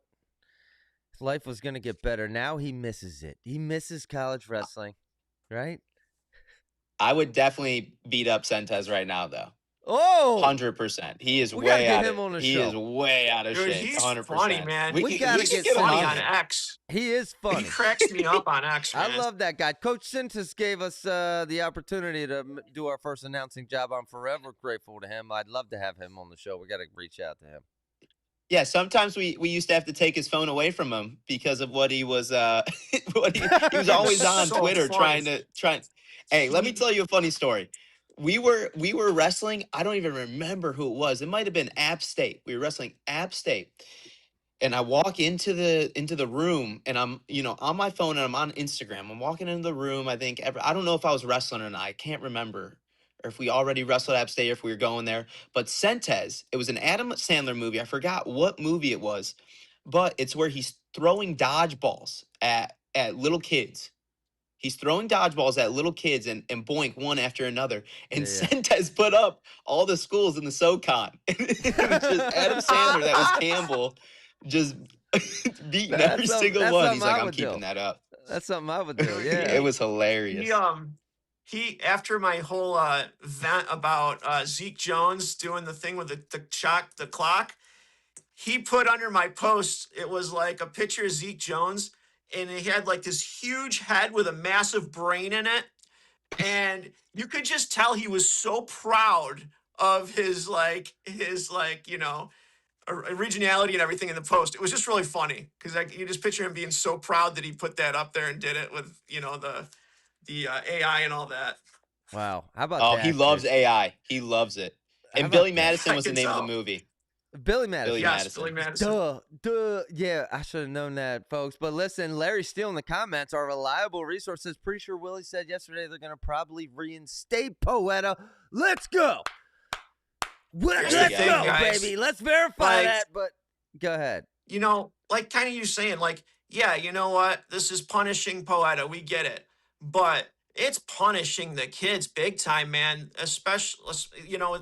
life was gonna get better, now he misses it. He misses college wrestling, right? I would definitely beat up Sentez right now, though. Oh, 100%. He is we gotta way get out him of on the he show. is way out of Dude, shape. he's 100%. funny, man. We gotta He's get him funny Sintas on X. He is funny. He cracks me up on X, man. I love that guy. Coach Sintas gave us the opportunity to do our first announcing job. I'm forever grateful to him. I'd love to have him on the show. We got to reach out to him. Yeah, sometimes we used to have to take his phone away from him because of what he was he was always on So Twitter funny. trying. Hey, let me tell you a funny story. We were wrestling. I don't even remember who it was. It might have been App State. We were wrestling App State. And I walk into the room, and I'm on my phone, and I'm on Instagram. I'm walking into the room. I think I don't know if I was wrestling or not. I can't remember, or if we already wrestled App State, or if we were going there. But Sentez, it was an Adam Sandler movie. I forgot what movie it was, but it's where he's throwing dodgeballs at little kids. He's throwing dodgeballs at little kids and boink one after another. And Yeah. Sentez put up all the schools in the SoCon. It was just Adam Sandler, that was Campbell, just beating every single that's one. something He's like, I I'm would keeping do. that up. That's something I would do. Yeah. It was hilarious. He after my whole vent about Zeke Jones doing the thing with the clock, he put under my post, it was like a picture of Zeke Jones, and he had like this huge head with a massive brain in it. And you could just tell he was so proud of his originality and everything in the post. It was just really funny because you just picture him being so proud that he put that up there and did it with the AI and all that. Wow. How about Oh, that? he loves dude? AI. He loves it. How And about Billy that? Madison I was the can name of the tell. movie. Billy Madison. Billy Yes, Madison. Billy Madison. Duh. Yeah, I should have known that, folks. But listen, Larry Steele in the comments, our reliable resource, says, pretty sure Willie said yesterday they're going to probably reinstate Poeta. Let's go. Let's the thing, go, guys. baby. Let's verify Like- that. But go ahead. Like kind of you saying, like, yeah, you know what? This is punishing Poeta. We get it. But it's punishing the kids big time, man. Especially,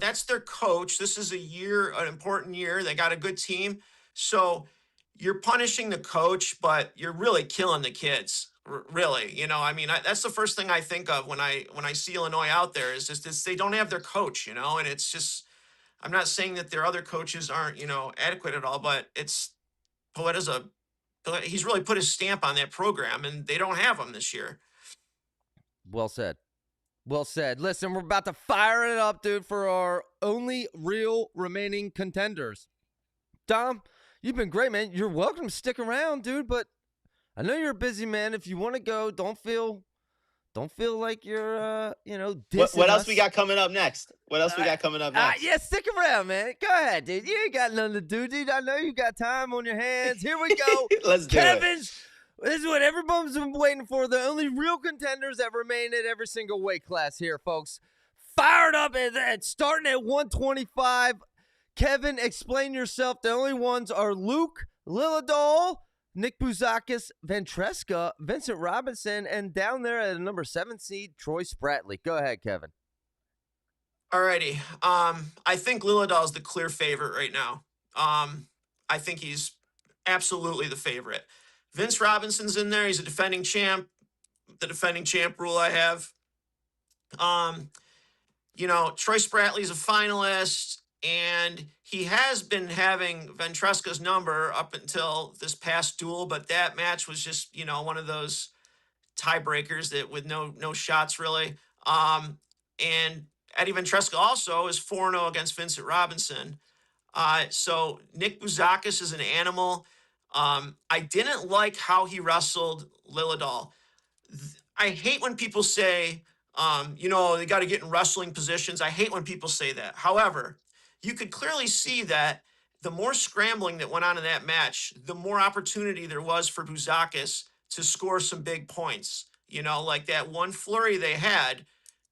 that's their coach. This is an important year. They got a good team. So you're punishing the coach, but you're really killing the kids. Really, I mean, that's the first thing I think of when I see Illinois out there is just this, they don't have their coach, and it's just I'm not saying that their other coaches aren't adequate at all, but he's really put his stamp on that program, and they don't have him this year. Well said. Well said. Listen, we're about to fire it up, dude, for our only real remaining contenders. Dom, you've been great, man. You're welcome to stick around, dude, but I know you're a busy man. If you want to go, don't feel like you're, dissing What else us. we got coming up next? What else we got coming up next? Yeah, stick around, man. Go ahead, dude. You ain't got nothing to do, dude. I know you got time on your hands. Here we go. Let's do Kevin's. This is what everyone's been waiting for. The only real contenders that remain at every single weight class here, folks. Fired up and starting at 125. Kevin, explain yourself. The only ones are Luke Lilladol, Nick Bouzakis, Ventresca, Vincent Robinson, and down there at number 7 seed, Troy Spratley. Go ahead, Kevin. Alrighty. I think Lilladol is the clear favorite right now. I think he's absolutely the favorite. Vince Robinson's in there. He's a defending champ. The defending champ rule I have. Troy Spratley's a finalist, and he has been having Ventresca's number up until this past duel, but that match was just, one of those tiebreakers that with no shots really. And Eddie Ventresca also is 4-0 against Vincent Robinson. So Nick Bouzakis is an animal. I didn't like how he wrestled Lilladol. I hate when people say, they got to get in wrestling positions. I hate when people say that. However, you could clearly see that the more scrambling that went on in that match, the more opportunity there was for Bouzakis to score some big points. Like that one flurry they had,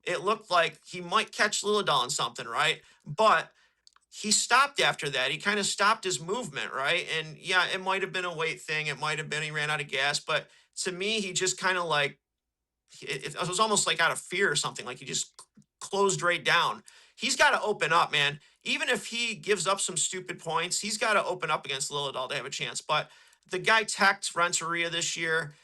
it looked like he might catch Lilladol on something, right? But he stopped after that. He kind of stopped his movement, right? And yeah, it might have been a weight thing. It might have been he ran out of gas. But to me, he just kind of like, it was almost like out of fear or something. Like he just closed right down. He's got to open up, man. Even if he gives up some stupid points, he's got to open up against Lilladol to have a chance. But the guy teched Renteria this year.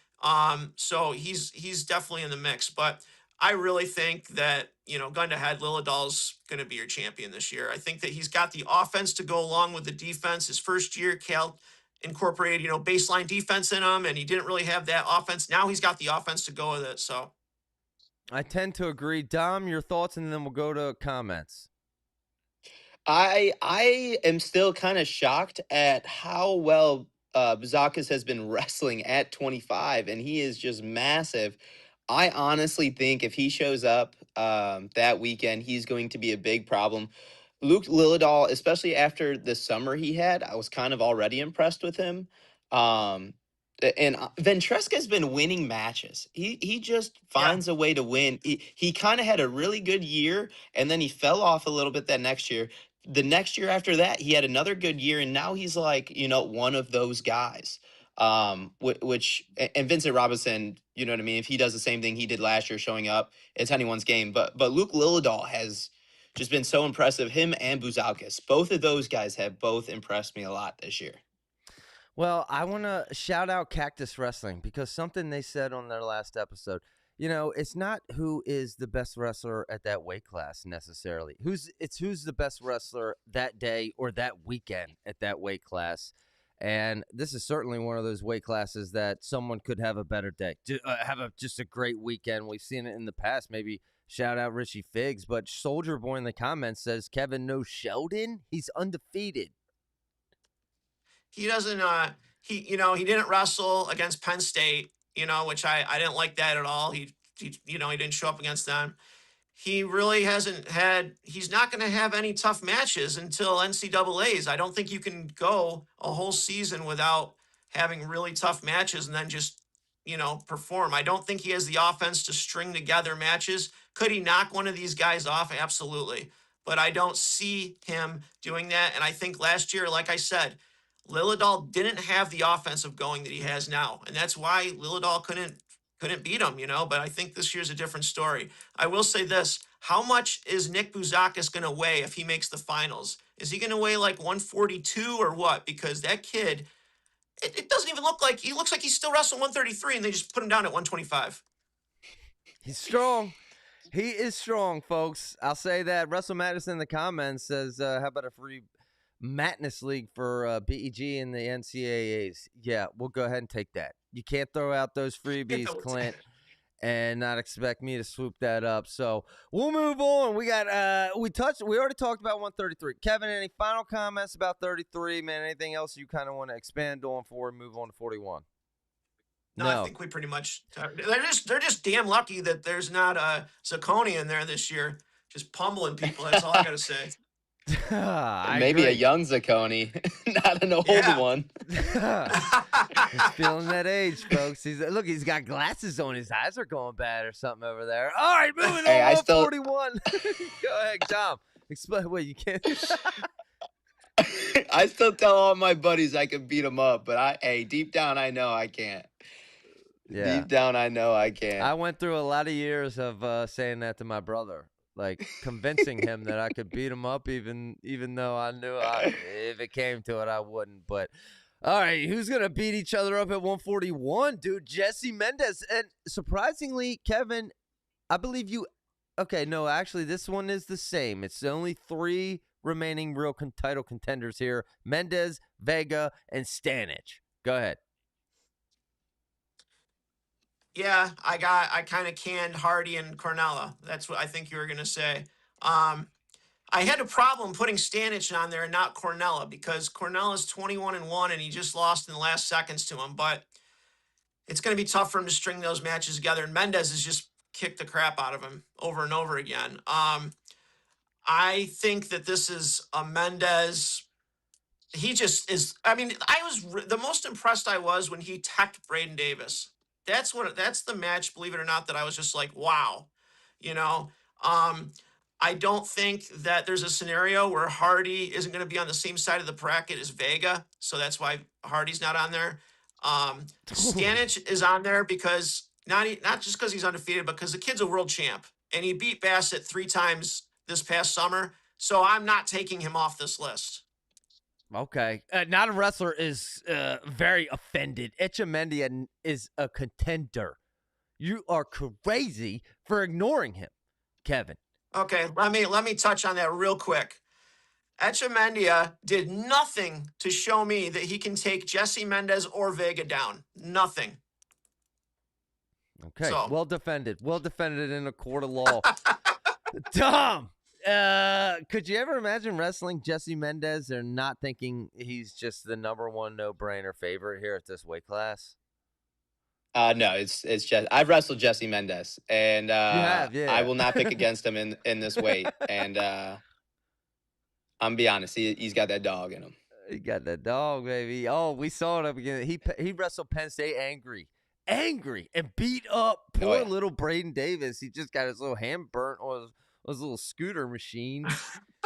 So he's definitely in the mix. But I really think that, gun to head, Lilladol's going to be your champion this year. I think that he's got the offense to go along with the defense. His first year, Cal incorporated, baseline defense in him, and he didn't really have that offense. Now he's got the offense to go with it. So I tend to agree. Dom, your thoughts, and then we'll go to comments. I am still kind of shocked at how well Bouzakis has been wrestling at 25, and he is just massive. I honestly think if he shows up that weekend, he's going to be a big problem. Luke Lilladol, especially after the summer he had, I was kind of already impressed with him. And Ventresca has been winning matches. He just finds a way to win. He kind of had a really good year, and then he fell off a little bit that next year. The next year after that, he had another good year, and now he's like, one of those guys. And Vincent Robinson, you know what I mean? If he does the same thing he did last year, showing up, it's anyone's game. But Luke Lilladol has just been so impressive. Him and Bouzakis, both of those guys have both impressed me a lot this year. Well, I want to shout out Cactus Wrestling because something they said on their last episode. It's not who is the best wrestler at that weight class necessarily. It's who's the best wrestler that day or that weekend at that weight class. And this is certainly one of those weight classes that someone could have a better day, have just a great weekend. We've seen it in the past. Maybe shout out Richie Figs, but Soldier Boy in the comments says, Kevin knows Sheldon. He's undefeated. he doesn't, he didn't wrestle against Penn State, which I didn't like that at all. He didn't show up against them. He really he's not going to have any tough matches until NCAAs. I don't think you can go a whole season without having really tough matches and then just, perform. I don't think he has the offense to string together matches. Could he knock one of these guys off? Absolutely. But I don't see him doing that. And I think last year, like I said, Lilladol didn't have the offensive going that he has now. And that's why Lilladol couldn't beat him, but I think this year's a different story. I will say this. How much is Nick Bouzakis going to weigh if he makes the finals? Is he going to weigh like 142 or what? Because that kid it doesn't even look like he looks like he's still wrestling 133, and they just put him down at 125. He's strong. He is strong, folks. I'll say that. Russell Madison in the comments says, how about a free Madness League for BEG and the NCAAs? Yeah, we'll go ahead and take that. You can't throw out those freebies, Clint, and not expect me to swoop that up. So we'll move on. We got we already talked about 133. Kevin, any final comments about 33, man? Anything else you kind of want to expand on before we move on to 41? No, I think we pretty much they're just damn lucky that there's not a Zaccone in there this year, just pummeling people. That's all I gotta say. Maybe a young Zaccone, not an old one. He's feeling that age, folks. He's got glasses on. His eyes are going bad or something over there. All right, moving on. 41. Go ahead, Tom. Explain. Wait, you can't. I still tell all my buddies I can beat them up, but deep down I know I can't. Yeah. Deep down I know I can't. I went through a lot of years of saying that to my brother, like convincing him that I could beat him up, even though I knew if it came to it I wouldn't. But all right, who's gonna beat each other up at 141, dude? Jesse Mendez, and surprisingly, Kevin, I believe you. Okay, no, actually, this one is the same. It's only 3 remaining real title contenders here: Mendez, Vega, and Stanich. Go ahead. Yeah, I kind of canned Hardy and Cornella. That's what I think you were gonna say. I had a problem putting Stanich on there and not Cornella because Cornella's 21-1 and he just lost in the last seconds to him. But it's going to be tough for him to string those matches together. And Mendez has just kicked the crap out of him over and over again. I think that this is a Mendez. He just is. I mean, I was the most impressed I was when he teched Braden Davis. That's the match, believe it or not, that I was just like, wow, you know. I don't think that there's a scenario where Hardy isn't going to be on the same side of the bracket as Vega, so that's why Hardy's not on there. Stanich is on there because not just because he's undefeated, but because the kid's a world champ and he beat Bassett 3 times this past summer. So I'm not taking him off this list. Okay. Not a wrestler is very offended. Echemendia is a contender. You are crazy for ignoring him, Kevin. Okay, let me touch on that real quick. Echemendia did nothing to show me that he can take Jesse Mendez or Vega down. Nothing. Okay, well defended. Well defended in a court of law. Tom! Could you ever imagine wrestling Jesse Mendez and not thinking he's just the #1 no-brainer favorite here at this weight class? No, it's just I've wrestled Jesse Mendez, and you have, yeah. I will not pick against him in this weight. And I'm be honest, he's got that dog in him. He got that dog, baby. Oh, we saw it up again. He wrestled Penn State angry, and beat up poor little Braden Davis. He just got his little hand burnt on his little scooter machine.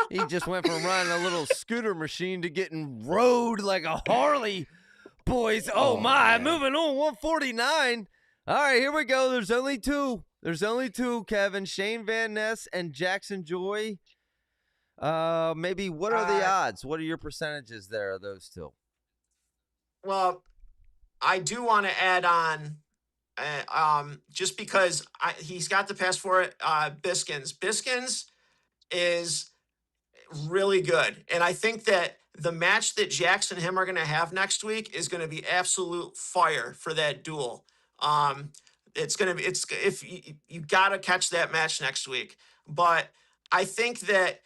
He just went from running a little scooter machine to getting rode like a Harley. Boys, oh my, man. Moving on, 149. All right, here we go. There's only two, Kevin. Shane Van Ness and Jackson Joy. Maybe what are the odds? What are your percentages there of those two? Well, I do want to add on, just because he's got the pass for it, Biskins. Biskins is really good. And I think that the match that Jackson and him are going to have next week is going to be absolute fire for that duel. It's going to be, if you got to catch that match next week. But I think that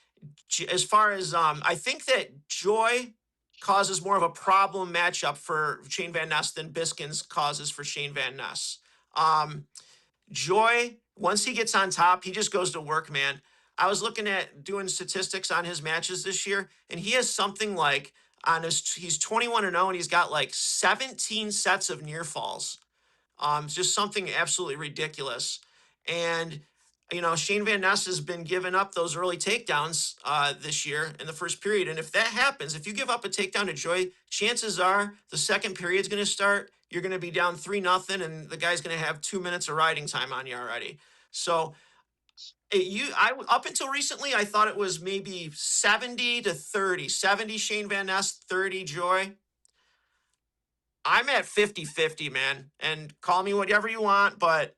as far as, I think that Joy causes more of a problem matchup for Shane Van Ness than Biskins causes for Shane Van Ness. Joy, once he gets on top, he just goes to work, man. I was looking at doing statistics on his matches this year, and he has something like he's 21-0, and he's got like 17 sets of near falls. It's just something absolutely ridiculous. And, you know, Shane Van Ness has been giving up those early takedowns this year in the first period. And if that happens, if you give up a takedown to Joy, chances are the second period's going to start. You're going to be down 3-0, and the guy's going to have 2 minutes of riding time on you already. So up until recently, I thought it was maybe 70-30, 70 Shane Van Ness, 30 Joy. I'm at 50-50, man. And call me whatever you want, but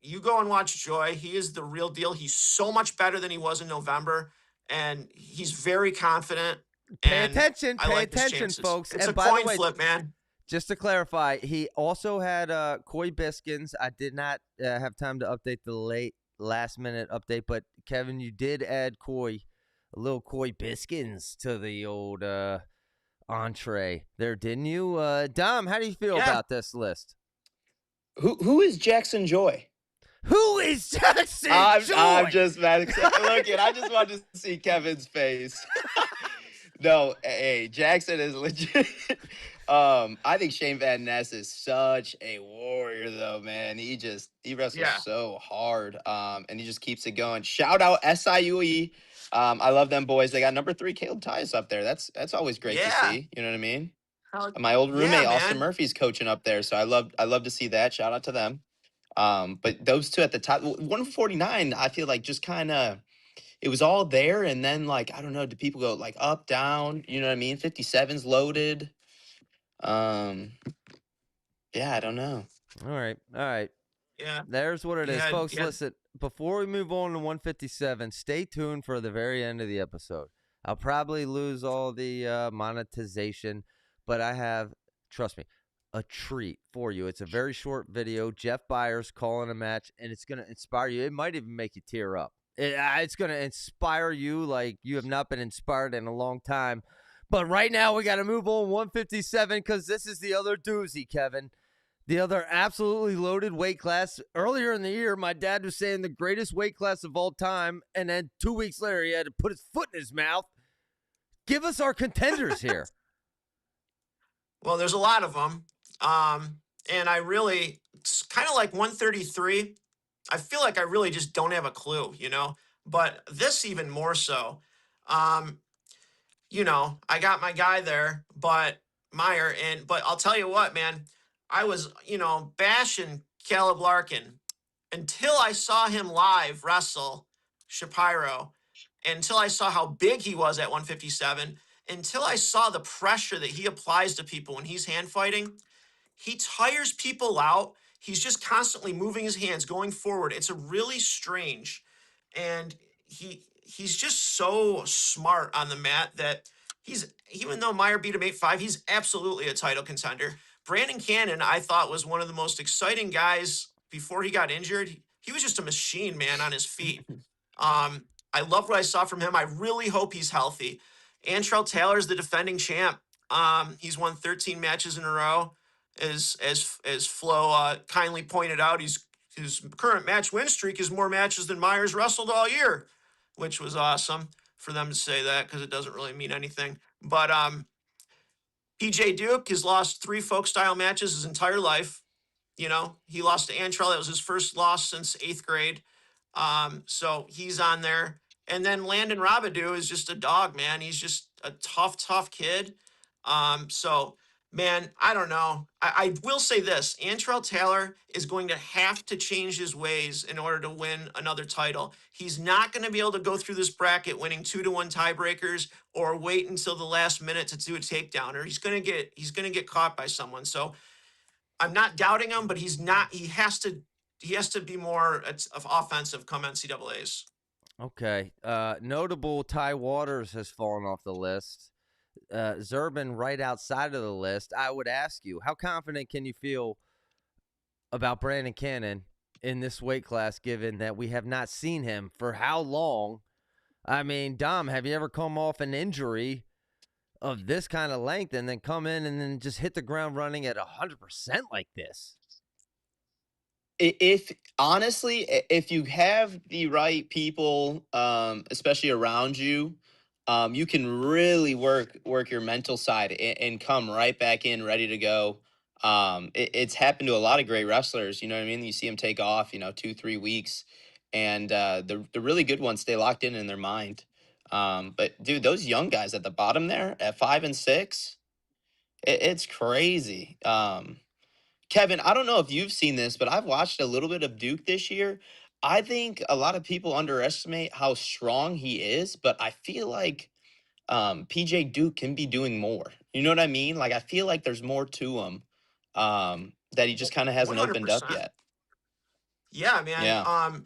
you go and watch Joy. He is the real deal. He's so much better than he was in November, and he's very confident. Pay And attention, I pay like his attention, chances. folks. It's And a by the coin way, flip, man. just to clarify, he also had Coy Biskins. I did not have time to update the last minute update, but Kevin, you did add Coy, a little Coy Biskins to the old entree there, didn't you? Dom, how do you feel about this list? Who is Jackson Joy? Who is Jackson Joy? I'm just mad. Look, I just wanted to see Kevin's face. No, hey, Jackson is legit. I think Shane Van Ness is such a warrior, though, man. He wrestles so hard, and he just keeps it going. Shout out SIUE. I love them boys. They got number 3 Caleb Tyus up there. That's always great to see. You know what I mean? My old roommate Austin Murphy's coaching up there, so I love to see that. Shout out to them. But those two at the top, 149, I feel like just kind of, it was all there. And then like, I don't know, do people go like up, down, you know what I mean? 57's loaded. Yeah, I don't know. All right. Yeah. There's what it is, folks. Listen, before we move on to 157, stay tuned for the very end of the episode. I'll probably lose all the monetization, but I have, trust me, a treat for you. It's a very short video. Jeff Byers calling a match, and it's going to inspire you. It might even make you tear up. It's going to inspire you like you have not been inspired in a long time. But right now, we got to move on 157 because this is the other doozy, Kevin. The other absolutely loaded weight class. Earlier in the year, my dad was saying the greatest weight class of all time, and then 2 weeks later, he had to put his foot in his mouth. Give us our contenders here. Well, there's a lot of them. And I really, it's kind of like 133. I feel like I really just don't have a clue, you know, but this even more so. You know, I got my guy there, but but I'll tell you what, man, I was, you know, bashing Caleb Larkin until I saw him live wrestle Shapiro, until I saw how big he was at 157, until I saw the pressure that he applies to people when he's hand fighting. He tires people out. He's just constantly moving his hands, going forward. It's a really strange, and he's just so smart on the mat that even though Meyer beat him 8-5, he's absolutely a title contender. Brandon Cannon, I thought, was one of the most exciting guys before he got injured. He was just a machine, man, on his feet. I love what I saw from him. I really hope he's healthy. Antrell Taylor's the defending champ. He's won 13 matches in a row. As Flo kindly pointed out, his current match win streak is more matches than Myers wrestled all year, which was awesome for them to say that because it doesn't really mean anything. But PJ Duke has lost 3 folk style matches his entire life. You know, he lost to Antrell. That was his first loss since 8th grade. So he's on there. And then Landon Robidoux is just a dog, man. He's just a tough kid. So, man, I don't know. I will say this. Antrell Taylor is going to have to change his ways in order to win another title. He's not going to be able to go through this bracket winning 2-1 tiebreakers or wait until the last minute to do a takedown, or he's going to get caught by someone. So I'm not doubting him, but he has to be more offensive come NCAAs. Okay. Notable Ty Waters has fallen off the list. Zerban right outside of the list. I would ask you, how confident can you feel about Brandon Cannon in this weight class, given that we have not seen him for how long? I mean, Dom, have you ever come off an injury of this kind of length and then come in and then just hit the ground running at 100% like this? If honestly, if you have the right people, especially around you, you can really work your mental side and come right back in ready to go. It's happened to a lot of great wrestlers. You know what I mean? You see them take off, 2-3 weeks, and the really good ones stay locked in their mind. But dude, those young guys at the bottom there at 5 and 6, it's crazy. Kevin, I don't know if you've seen this, but I've watched a little bit of Duke this year. I think a lot of people underestimate how strong he is, but I feel like PJ Duke can be doing more. You know what I mean? Like I feel like there's more to him that he just kind of hasn't opened up 100%. yet. Yeah, man. Yeah.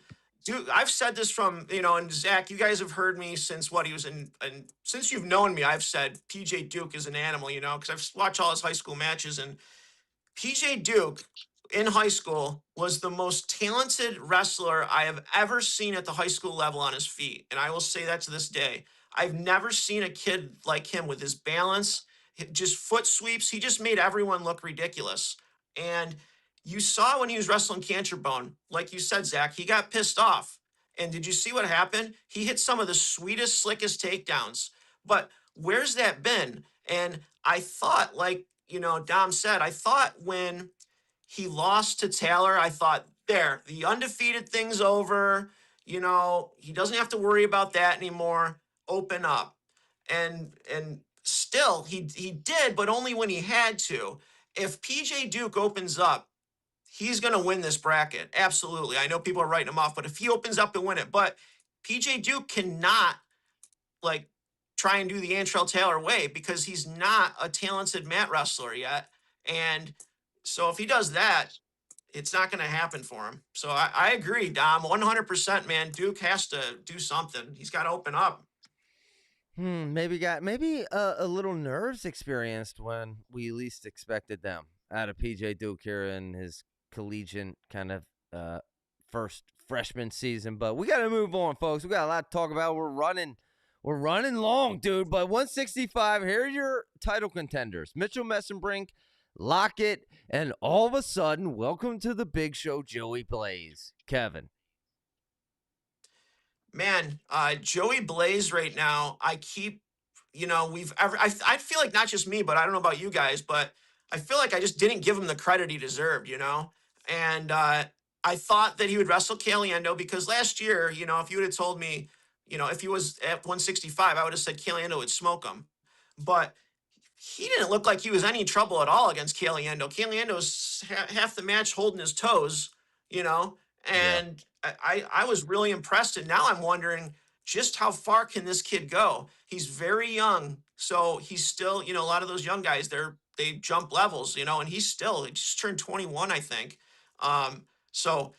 Dude, I've said this from, and Zach, you guys have heard me since what he was in, and since you've known me, I've said PJ Duke is an animal, because I've watched all his high school matches, and PJ Duke in high school was the most talented wrestler I have ever seen at the high school level on his feet. And I will say that to this day. I've never seen a kid like him with his balance, just foot sweeps. He just made everyone look ridiculous. And you saw when he was wrestling Canterbone, like you said, Zach, he got pissed off. And did you see what happened? He hit some of the sweetest, slickest takedowns. But where's that been? And I thought, like, Dom said, I thought when he lost to Taylor, I thought, there, the undefeated thing's over. He doesn't have to worry about that anymore. Open up. And still he did, but only when he had to. If PJ Duke opens up, he's going to win this bracket. Absolutely. I know people are writing him off, but if he opens up and win it, but PJ Duke cannot like try and do the Antrell Taylor way because he's not a talented mat wrestler yet. And so if he does that, it's not going to happen for him. So I agree, Dom, 100%, man. Duke has to do something. He's got to open up. Maybe a little nerves experienced when we least expected them out of PJ Duke here in his collegiate kind of first freshman season. But we got to move on, folks. We got a lot to talk about. We're running long, dude. But 165, here are your title contenders: Mitchell Messenbrink, Lockett, and all of a sudden, welcome to the big show, Joey Blaze. Kevin. Man, Joey Blaze right now, I keep, I feel like not just me, but I don't know about you guys, but I feel like I just didn't give him the credit he deserved, And I thought that he would wrestle Caliendo because last year, if you would have told me, if he was at 165, I would have said Caliendo would smoke him. But he didn't look like he was any trouble at all against Caliendo. Caliendo was half the match holding his toes, and I was really impressed. And now I'm wondering just how far can this kid go? He's very young. So he's still, a lot of those young guys, they jump levels, and he just turned 21, I think. So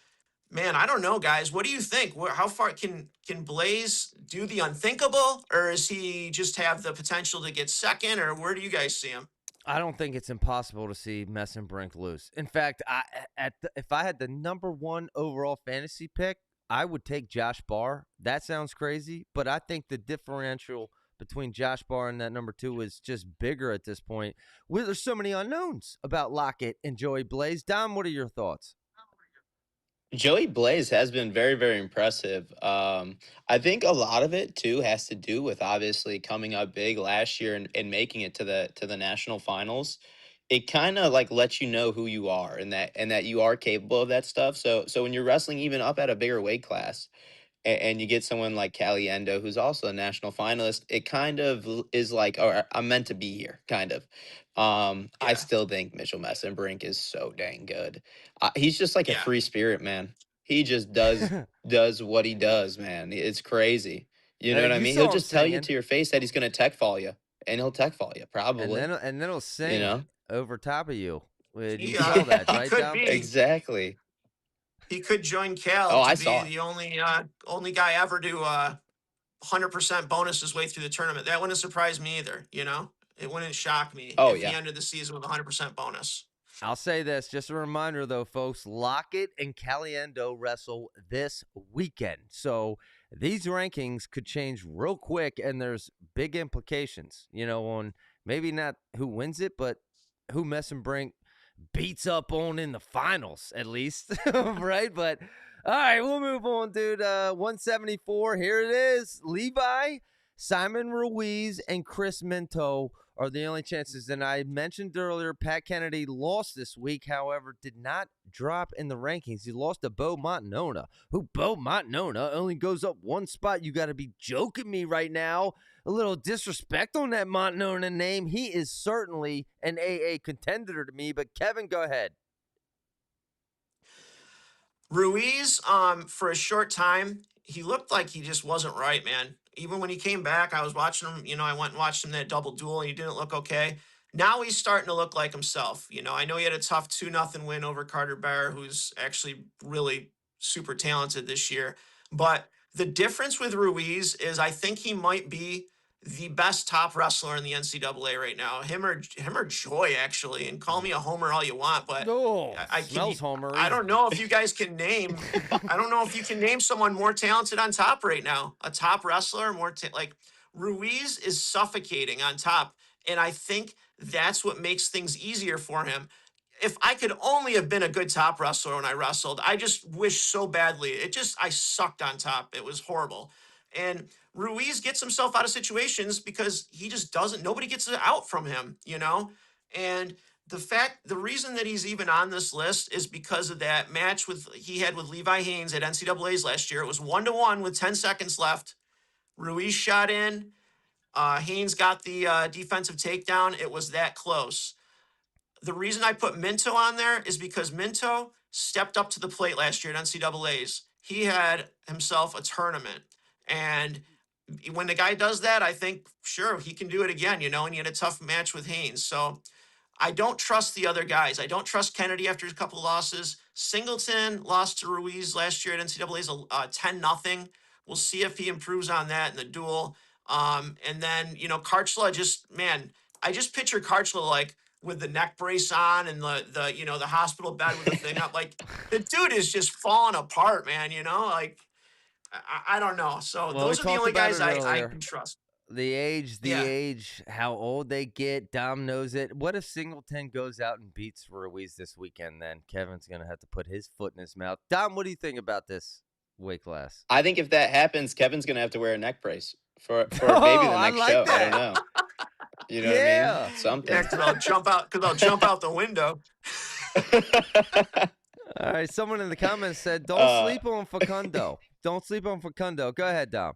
man, I don't know, guys. What do you think? How far can Blaze do the unthinkable, or does he just have the potential to get second, or where do you guys see him? I don't think it's impossible to see Messenbrink lose. In fact, if I had the number one overall fantasy pick, I would take Josh Barr. That sounds crazy, but I think the differential between Josh Barr and that number two is just bigger at this point. There's so many unknowns about Lockett and Joey Blaze. Dom, what are your thoughts? Joey Blaze has been very, very impressive. I think a lot of it too has to do with obviously coming up big last year and making it to the national finals. It kind of like lets you know who you are and that you are capable of that stuff. So when you're wrestling even up at a bigger weight class, and you get someone like Caliendo, who's also a national finalist, it kind of is like, all right, I'm meant to be here, kind of. I still think Mitchell Messenbrink is so dang good. He's just like a free spirit, man. He just does what he does, man. It's crazy. You know what I mean? He'll just tell you to your face that he's going to tech fall you, and he'll tech fall you, probably. And then he'll sing over top of you. You saw that, right, Dom? Exactly. He could join Cal to be the only guy ever to 100% bonus his way through the tournament. That wouldn't surprise me either, It wouldn't shock me if he ended the season with 100% bonus. I'll say this, just a reminder, though, folks. Lockett and Caliendo wrestle this weekend. So these rankings could change real quick, and there's big implications, on maybe not who wins it, but who Messenbrink beats up on in the finals, at least, right? But all right, we'll move on, dude. 174, here it is. Levi, Simon Ruiz, and Chris Minto are the only chances. And I mentioned earlier, Pat Kennedy lost this week, however, did not drop in the rankings. He lost to Bo Montanona, who Bo Montanona only goes up one spot. You got to be joking me right now. A little disrespect on that Montanona name. He is certainly an AA contender to me, but Kevin, go ahead. Ruiz, for a short time, he looked like he just wasn't right, man. even when he came back, I was watching him, I went and watched him that double duel and he didn't look okay. Now he's starting to look like himself. I know he had a tough 2-0 win over Carter Bear, who's actually really super talented this year. But the difference with Ruiz is I think he might be the best top wrestler in the NCAA right now. Him or Joy, actually. And call me a homer all you want, but Oh, I smells homer. I don't know if you guys can name. I don't know if you can name someone more talented on top right now. A top wrestler, like Ruiz is suffocating on top, and I think that's what makes things easier for him. If I could only have been a good top wrestler when I wrestled, I just wish so badly. I sucked on top. It was horrible. And Ruiz gets himself out of situations because he just doesn't, nobody gets it out from him, And the reason that he's even on this list is because of that match he had with Levi Haynes at NCAA's last year. It was 1-1 with 10 seconds left. Ruiz shot in. Haynes got the defensive takedown. It was that close. The reason I put Minto on there is because Minto stepped up to the plate last year at NCAA's. He had himself a tournament. And when the guy does that, I think, sure, he can do it again, and he had a tough match with Haynes. So I don't trust the other guys. I don't trust Kennedy after a couple of losses. Singleton lost to Ruiz last year at NCAA's 10-0. We'll see if he improves on that in the duel. And then, Karchla I just picture Karchla like with the neck brace on and the hospital bed with the thing up. Like the dude is just falling apart, man, I don't know. So Well, those are the only guys I earlier. can trust. The age, how old they get. Dom knows it. What if Singleton goes out and beats Ruiz this weekend? Then Kevin's going to have to put his foot in his mouth. Dom, what do you think about this weight class? I think if that happens, Kevin's going to have to wear a neck brace for maybe the next show. That. I don't know. You know what I mean? Something. Yeah, because I'll jump out the window. All right. Someone in the comments said, don't sleep on Facundo. Don't sleep on Facundo. Go ahead, Dom.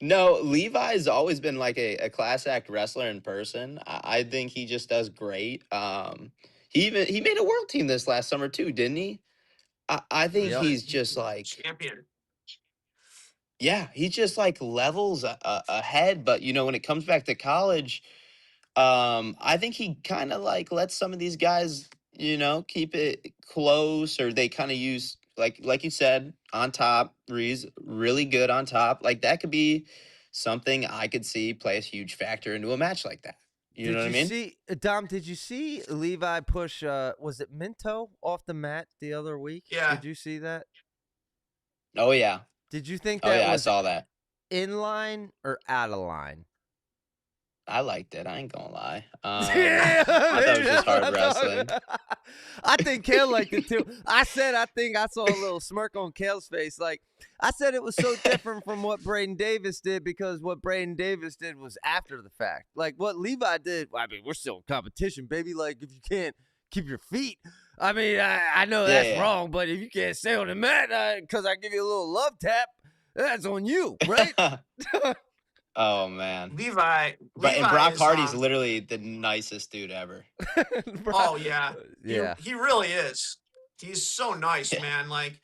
No, Levi's always been like a class act wrestler in person. I think he just does great. He made a world team this last summer too, didn't he? I think he's just like champion. Yeah, he just like levels ahead. But when it comes back to college, I think he kind of like lets some of these guys, keep it close, or they kind of use like you said, on top. Reed's really good on top. Like that could be something I could see play a huge factor into a match like that. You know what I mean? Dom, did you see Levi push, was it Minto off the mat the other week? Yeah. Did you see that? Oh, yeah. Did you think that I was saw that. in line or out of line? I liked it. I ain't gonna lie. I thought it was just hard wrestling. I think Kale liked it too. I think I saw a little smirk on Kale's face. Like, I said it was so different from what Braden Davis did because what Braden Davis did was after the fact. Like, what Levi did, I mean, we're still in competition, baby. Like, if you can't keep your feet, I mean, I know that's wrong, but if you can't stay on the mat because I give you a little love tap, that's on you, right? Oh man, Levi and Brock Hardy's literally the nicest dude ever. Oh yeah, yeah, he really is. He's so nice, man. Like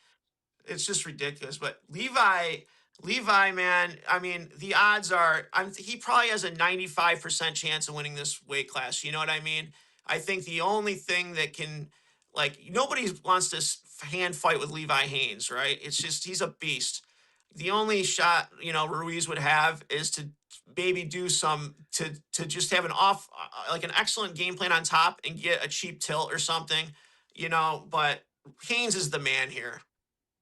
it's just ridiculous. But Levi, man. I mean, the odds are, he probably has a 95% chance of winning this weight class. You know what I mean? I think the only thing that can, like, nobody wants to hand fight with Levi Haynes, right? It's just he's a beast. The only shot, Ruiz would have is to maybe do to just have an excellent game plan on top and get a cheap tilt or something, but Haynes is the man here.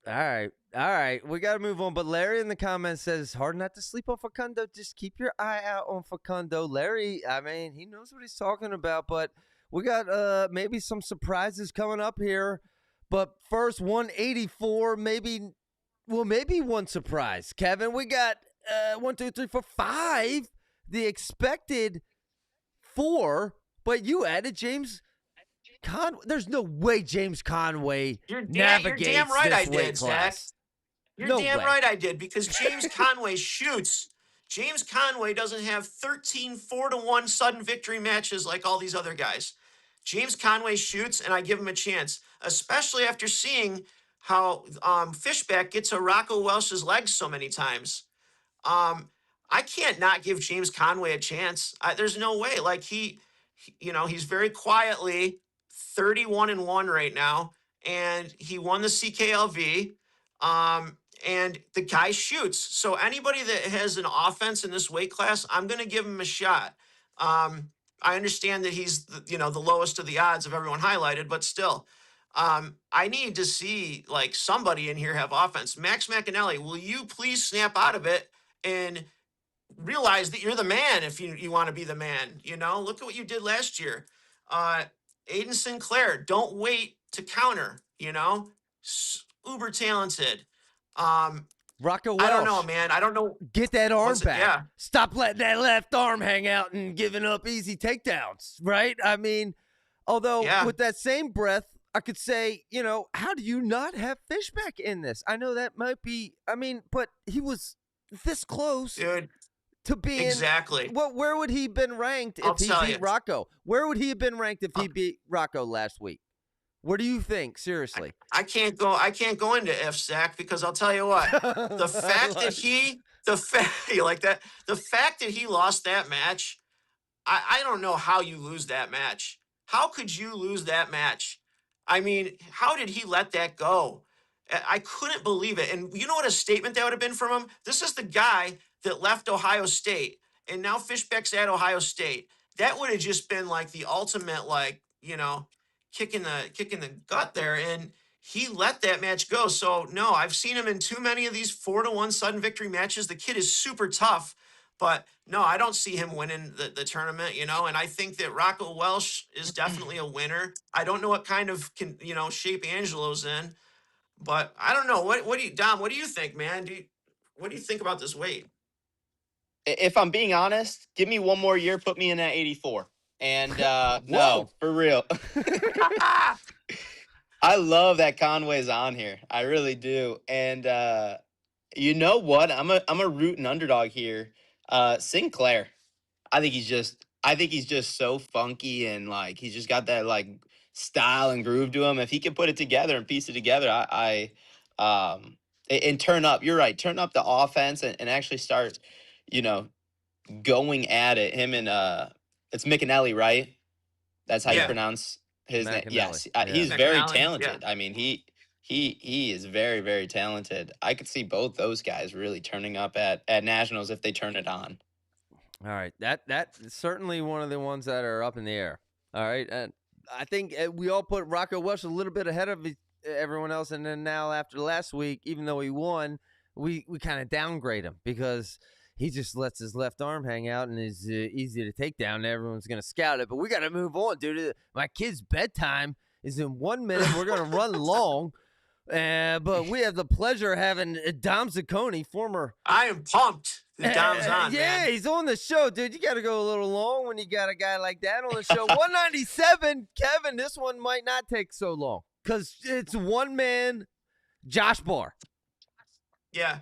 All right. We got to move on. But Larry in the comments says, hard not to sleep on Facundo. Just keep your eye out on Facundo. Larry, I mean, he knows what he's talking about, but we got maybe some surprises coming up here. But first, 184, maybe one surprise. Kevin, we got 1, 2, 3, 4, 5. The expected 4, but you added James Conway. There's no way James Conway navigates you're damn right this I did, weight class. Zach. You're damn right I did, because James Conway shoots. James Conway doesn't have 13 4-1 sudden victory matches like all these other guys. James Conway shoots, and I give him a chance, especially after seeing how Fishback gets to Rocco Welsh's legs so many times. I can't not give James Conway a chance. There's no way. Like he's very quietly 31-1 right now, and he won the CKLV. And the guy shoots. So anybody that has an offense in this weight class, I'm going to give him a shot. I understand that he's the lowest of the odds of everyone highlighted, but still, I need to see like somebody in here have offense. Max McAnally, will you please snap out of it and realize that you're the man if you want to be the man? Look at what you did last year. Aiden Sinclair, don't wait to counter. Uber talented. Rocco I don't know, Welsh, man. I don't know. get that arm back. Yeah. Stop letting that left arm hang out and giving up easy takedowns, right? I mean, although with that same breath, I could say, how do you not have Fishback in this? I know that might be, but he was this close, dude, to being exactly. Where would he have been ranked if he beat Rocco? Where would he have been ranked if he beat Rocco last week? What do you think? Seriously, I can't go into F Zach, because I'll tell you what, the fact that he lost that match, I don't know how you lose that match. How could you lose that match? I mean, how did he let that go? I couldn't believe it. And you know what a statement that would have been from him? This is the guy that left Ohio State, and now Fishback's at Ohio State. That would have just been like the ultimate, kicking the gut there. And he let that match go. So no, I've seen him in too many of these 4-1 sudden victory matches. The kid is super tough, but no, I don't see him winning the tournament, and I think that Rocco Welsh is definitely a winner. I don't know what kind of shape Angelo's in, but I don't know. What do you, Dom, what do you think, man? What do you think about this weight? If I'm being honest, give me one more year, put me in at 84. And no, for real. I love that Conway's on here. I really do. And you know what? I'm a rooting underdog here. Sinclair. I think he's just so funky, and like he's just got that like style and groove to him. If he can put it together and piece it together, and turn up. You're right. Turn up the offense and actually start, going at it. Him and it's McAnally, right? That's how you pronounce his name. Yes, he's very talented. Yeah. I mean, he is very, very talented. I could see both those guys really turning up at nationals if they turn it on. All right, that's certainly one of the ones that are up in the air. All right, and I think we all put Rocco Welsh a little bit ahead of everyone else, and then now after last week, even though he won, we kind of downgrade him because he just lets his left arm hang out and is easy to take down, and everyone's going to scout it. But we got to move on, dude. My kid's bedtime is in 1 minute. We're going to run long. But we have the pleasure of having Dom Zaccone, former. I am pumped. Dom's on, man. He's on the show, dude. You got to go a little long when you got a guy like that on the show. 197, Kevin. This one might not take so long because it's one man, Josh Barr. Yeah.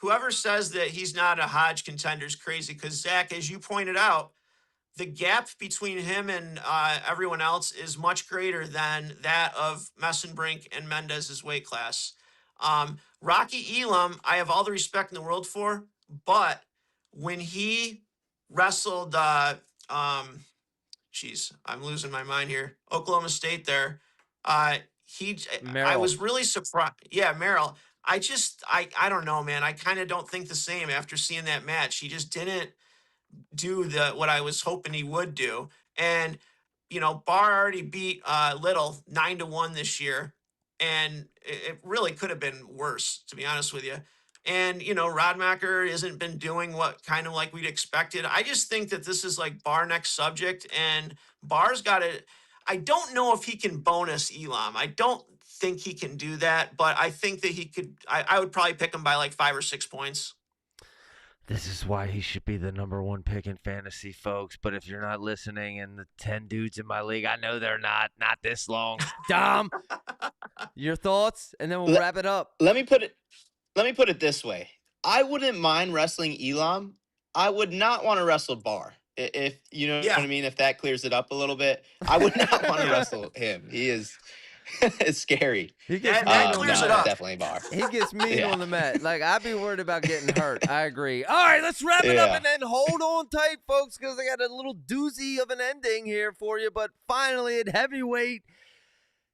Whoever says that he's not a Hodge contender is crazy, because Zach, as you pointed out, the gap between him and everyone else is much greater than that of Messenbrink and Mendez's weight class. Rocky Elam, I have all the respect in the world for, but when he wrestled, I'm losing my mind here, Oklahoma State there, I was really surprised. Yeah, Merrill. I don't know, man. I kind of don't think the same after seeing that match. He just didn't do what I was hoping he would do. And, Barr already beat Little 9-1 this year. And it really could have been worse, to be honest with you. And, Rodmacher hasn't been doing what kind of like we'd expected. I just think that this is like Barr next subject, and Barr's got to, I don't know if he can bonus Elam. I don't think he can do that, but I think that he could. I would probably pick him by like 5 or 6 points. This is why he should be the number one pick in fantasy, folks. But if you're not listening, and the 10 dudes in my league, I know they're not this long. Dom, your thoughts, and then we'll wrap it up. Let me put it this way. I wouldn't mind wrestling Elam. I would not want to wrestle Barr. If you know what I mean, if that clears it up a little bit. I would not want to wrestle him. He is It's scary. He gets That, mean that on clears the it No, it's up. mat. definitely a bar. He gets mean Yeah. on the mat. Like, I'd be worried about getting hurt. I agree. All right, let's wrap it up Yeah. and then hold on tight, folks, because I got a little doozy of an ending here for you. But finally, at heavyweight,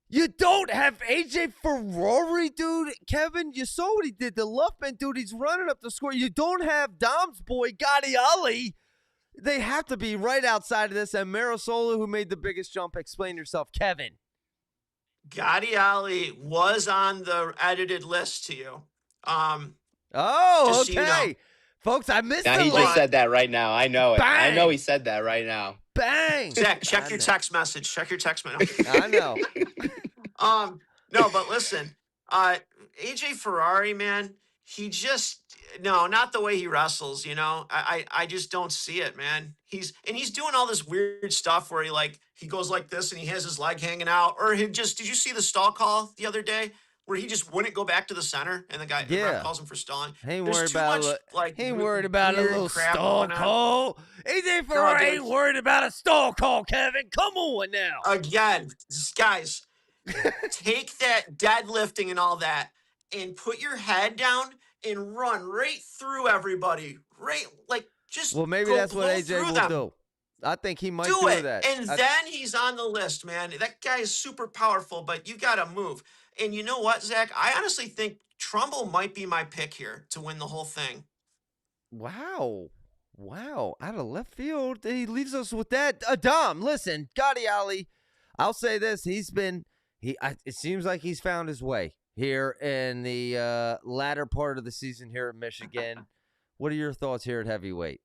you don't have AJ Ferrari, dude. Kevin, you saw what he did to Luffman, dude. He's running up the score. You don't have Dom's boy, Gotti Ali. They have to be right outside of this. And Marisola, who made the biggest jump. Explain yourself, Kevin. Gotti Ali was on the edited list to you. Oh, Just so okay. you know. Folks, I missed Now the he link. just said that right now. I know it. I know Bang. he said that right now. Bang. Zach, check I your know. text message. Check your text message. I know. No, but listen, AJ Ferrari, man, not the way he wrestles, I just don't see it, man. He's doing all this weird stuff where he goes like this and he has his leg hanging out, or did you see the stall call the other day where he just wouldn't go back to the center and the Yeah. ref calls him for stalling? Ain't There's worried too about much, he ain't worried about a weird little crap stall going on. call. AJ Ferrari dude. ain't worried about a stall call, Kevin. Come on now. Again, guys, take that deadlifting and all that and put your head down and run right through everybody. Right, just Well, maybe go that's what blow AJ through will them. do. I think he might Do do it, that. and then he's on the list, man. That guy is super powerful, but you got to move. And you know what, Zach? I honestly think Trumbull might be my pick here to win the whole thing. Wow. Out of left field, he leaves us with that. Dom, listen, Gotti Ali, I'll say this. It seems like he's found his way here in the latter part of the season here at Michigan. What are your thoughts here at heavyweight?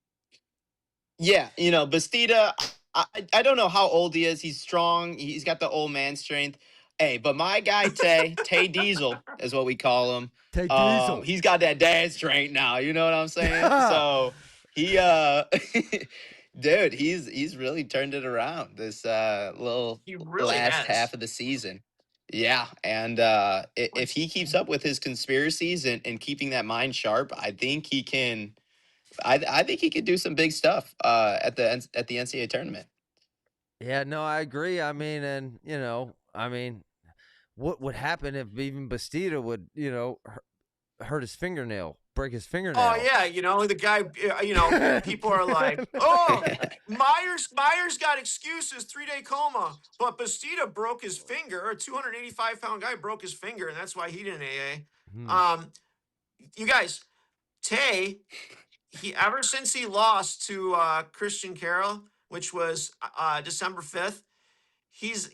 Yeah, Bastida, I don't know how old he is. He's strong. He's got the old man strength. Hey, but my guy Tay Diesel is what we call him. Tay Diesel. He's got that dad strength now. You know what I'm saying? So he, dude, he's really turned it around this little He really last has. half of the season. Yeah, and if he keeps up with his conspiracies and keeping that mind sharp, I think he can. I think he could do some big stuff at the NCAA tournament. Yeah, no, I agree. What would happen if even Bastida would, hurt his fingernail, break his fingernail? Oh yeah, the guy. People are like, "Oh, Myers got excuses, 3-day coma," but Bastida broke his finger. A 285-pound guy broke his finger, and that's why he didn't AA. You guys, Tay, ever since he lost to Christian Carroll, which was December 5th, he's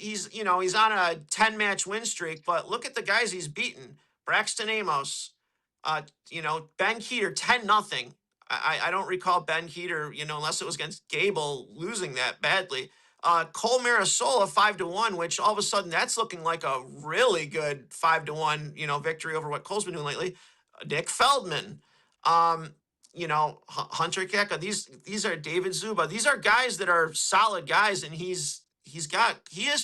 on a 10-match win streak. But look at the guys he's beaten: Braxton Amos, Ben Keeter, 10-0. I don't recall Ben Keeter, unless it was against Gable, losing that badly. Cole Marisola 5-1, which all of a sudden that's looking like a really good 5-1, victory over what Cole's been doing lately. Nick Feldman, Hunter Keka. These are David Zuba. These are guys that are solid guys, and he is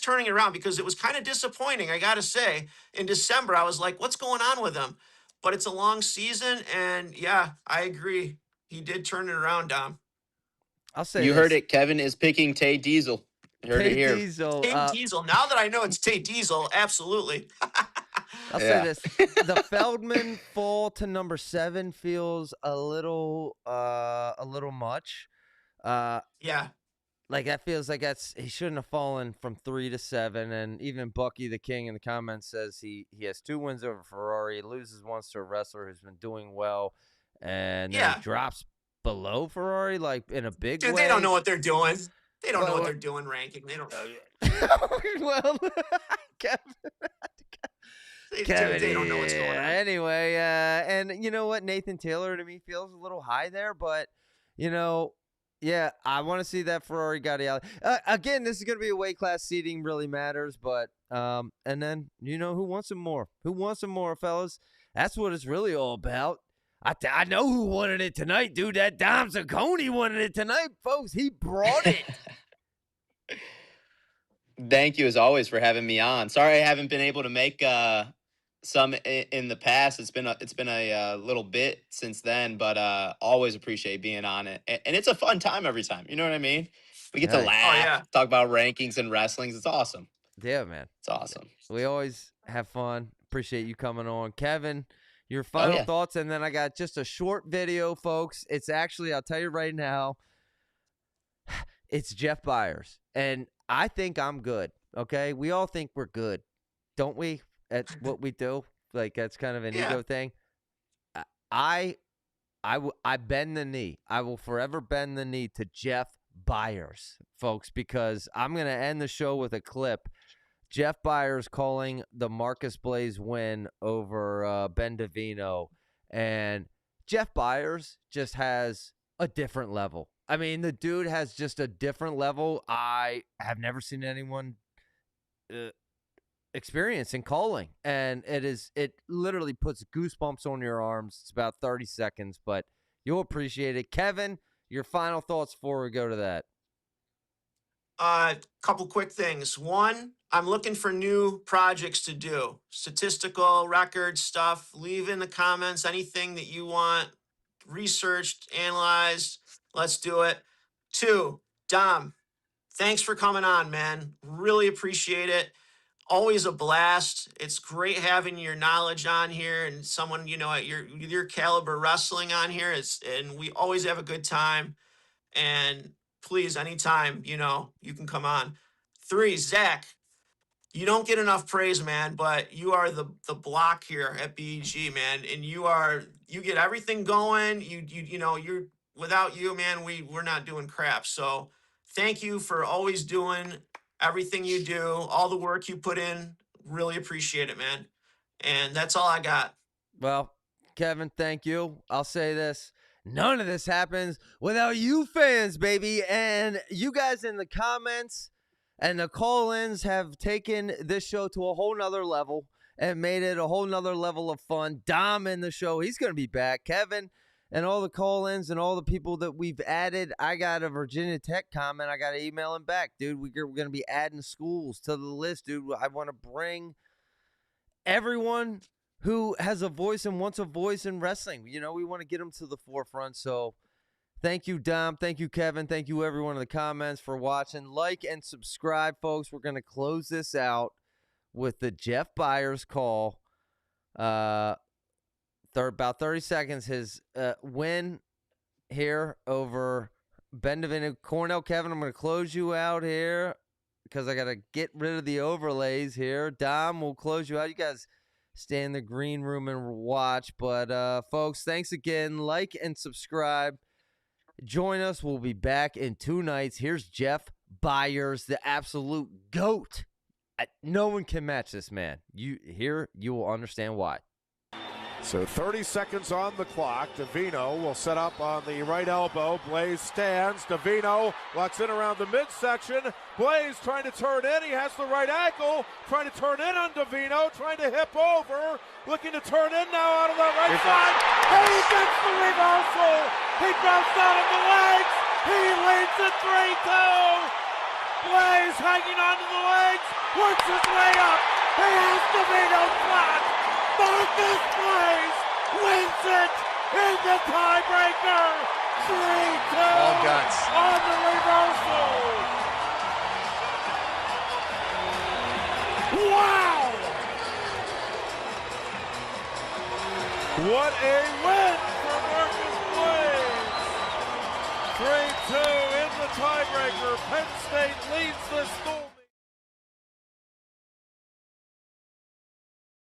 turning it around, because it was kind of disappointing, I gotta say. In December, I was like, what's going on with him? But it's a long season, and yeah, I agree. He did turn it around, Dom. I'll say You this. heard it. Kevin is picking Tay Diesel. You heard Tay it here. Diesel. Tay Diesel. Now that I know it's Tay Diesel, absolutely. I'll say this: the Feldman fall to number 7 feels a little much. Yeah. Like that feels like he shouldn't have fallen from 3 to 7. And even Bucky the King in the comments says he has 2 wins over Ferrari, loses once to a wrestler who's been doing well, and then he drops below Ferrari like in a big way. Dude, they don't know what they're doing. They don't know what they're doing ranking. They don't. Well, Kevin, they don't know what's going on. Anyway, and you know what? Nathan Taylor to me feels a little high there, but yeah, I want to see that Ferrari Gotti Ali. Again, this is going to be a weight class. Seating really matters, but and then who wants some more? Who wants some more, fellas? That's what it's really all about. I know who wanted it tonight, dude. That Dom Zaccone wanted it tonight, folks. He brought it. Thank you as always for having me on. Sorry I haven't been able to make some in the past. It's been a little bit since then, but always appreciate being on it. And it's a fun time every time. You know what I mean? We get to laugh, talk about rankings and wrestlings. It's awesome. Yeah, man. It's awesome. We always have fun. Appreciate you coming on. Kevin, your Oh, final yeah. thoughts, and then I got just a short video, folks. It's actually, I'll tell you right now, it's Jeff Byers. And I think I'm good, okay? We all think we're good, don't we, at what we do? Like, that's kind of an Yeah. ego thing. I bend the knee. I will forever bend the knee to Jeff Byers, folks, because I'm going to end the show with a clip. Jeff Byers calling the Marcus Blaze win over Ben Davino. And Jeff Byers just has a different level. I mean, the dude has just a different level I have never seen anyone experience in calling. And it literally puts goosebumps on your arms. It's about 30 seconds, but you'll appreciate it. Kevin, your final thoughts before we go to that. Couple quick things. One, I'm looking for new projects to do. Statistical, record stuff. Leave in the comments anything that you want researched, analyzed. Let's do it. Two, Dom, thanks for coming on, man. Really appreciate it. Always a blast. It's great having your knowledge on here and someone, at your caliber wrestling on here. And we always have a good time. And please, anytime, you can come on. Three, Zach, you don't get enough praise, man, but you are the block here at BEG, man. And you get everything going. You're without you, man, we're not doing crap. So thank you for always doing everything you do, all the work you put in. Really appreciate it, man. And that's all I got. Well, Kevin, thank you. I'll say this. None of this happens without you fans, baby. And you guys in the comments and the call-ins have taken this show to a whole nother level and made it a whole nother level of fun. Dom in the show, he's going to be back. Kevin and all the call-ins and all the people that we've added. I got a Virginia Tech comment. I got to email him back. Dude, we're going to be adding schools to the list, dude. I want to bring everyone who has a voice and wants a voice in wrestling. We want to get them to the forefront. So thank you, Dom. Thank you, Kevin. Thank you, everyone in the comments for watching. Like and subscribe, folks. We're going to close this out with the Jeff Byers call. About 30 seconds. His win here over Ben Davino. Cornell Kevin, I'm going to close you out here because I got to get rid of the overlays here. Dom, we'll close you out. You guys stay in the green room and watch. But, folks, thanks again. Like and subscribe. Join us. We'll be back in 2 nights. Here's Jeff Byers, the absolute GOAT. No one can match this man. You will understand why. So 30 seconds on the clock. Davino will set up on the right elbow. Blaze stands. Davino locks in around the midsection. Blaze trying to turn in. He has the right ankle. Trying to turn in on Davino. Trying to hip over. Looking to turn in now out of the right side. And he gets the reversal. He drops out of the legs. He leads at 3-2. Blaze hanging onto the legs. Works his way up. He has Davino flat. Marcus Blaze wins it in the tiebreaker. 3-2 All guts on the reversal. Wow! What a win for Marcus Blaze. 3-2 in the tiebreaker. Penn State leads.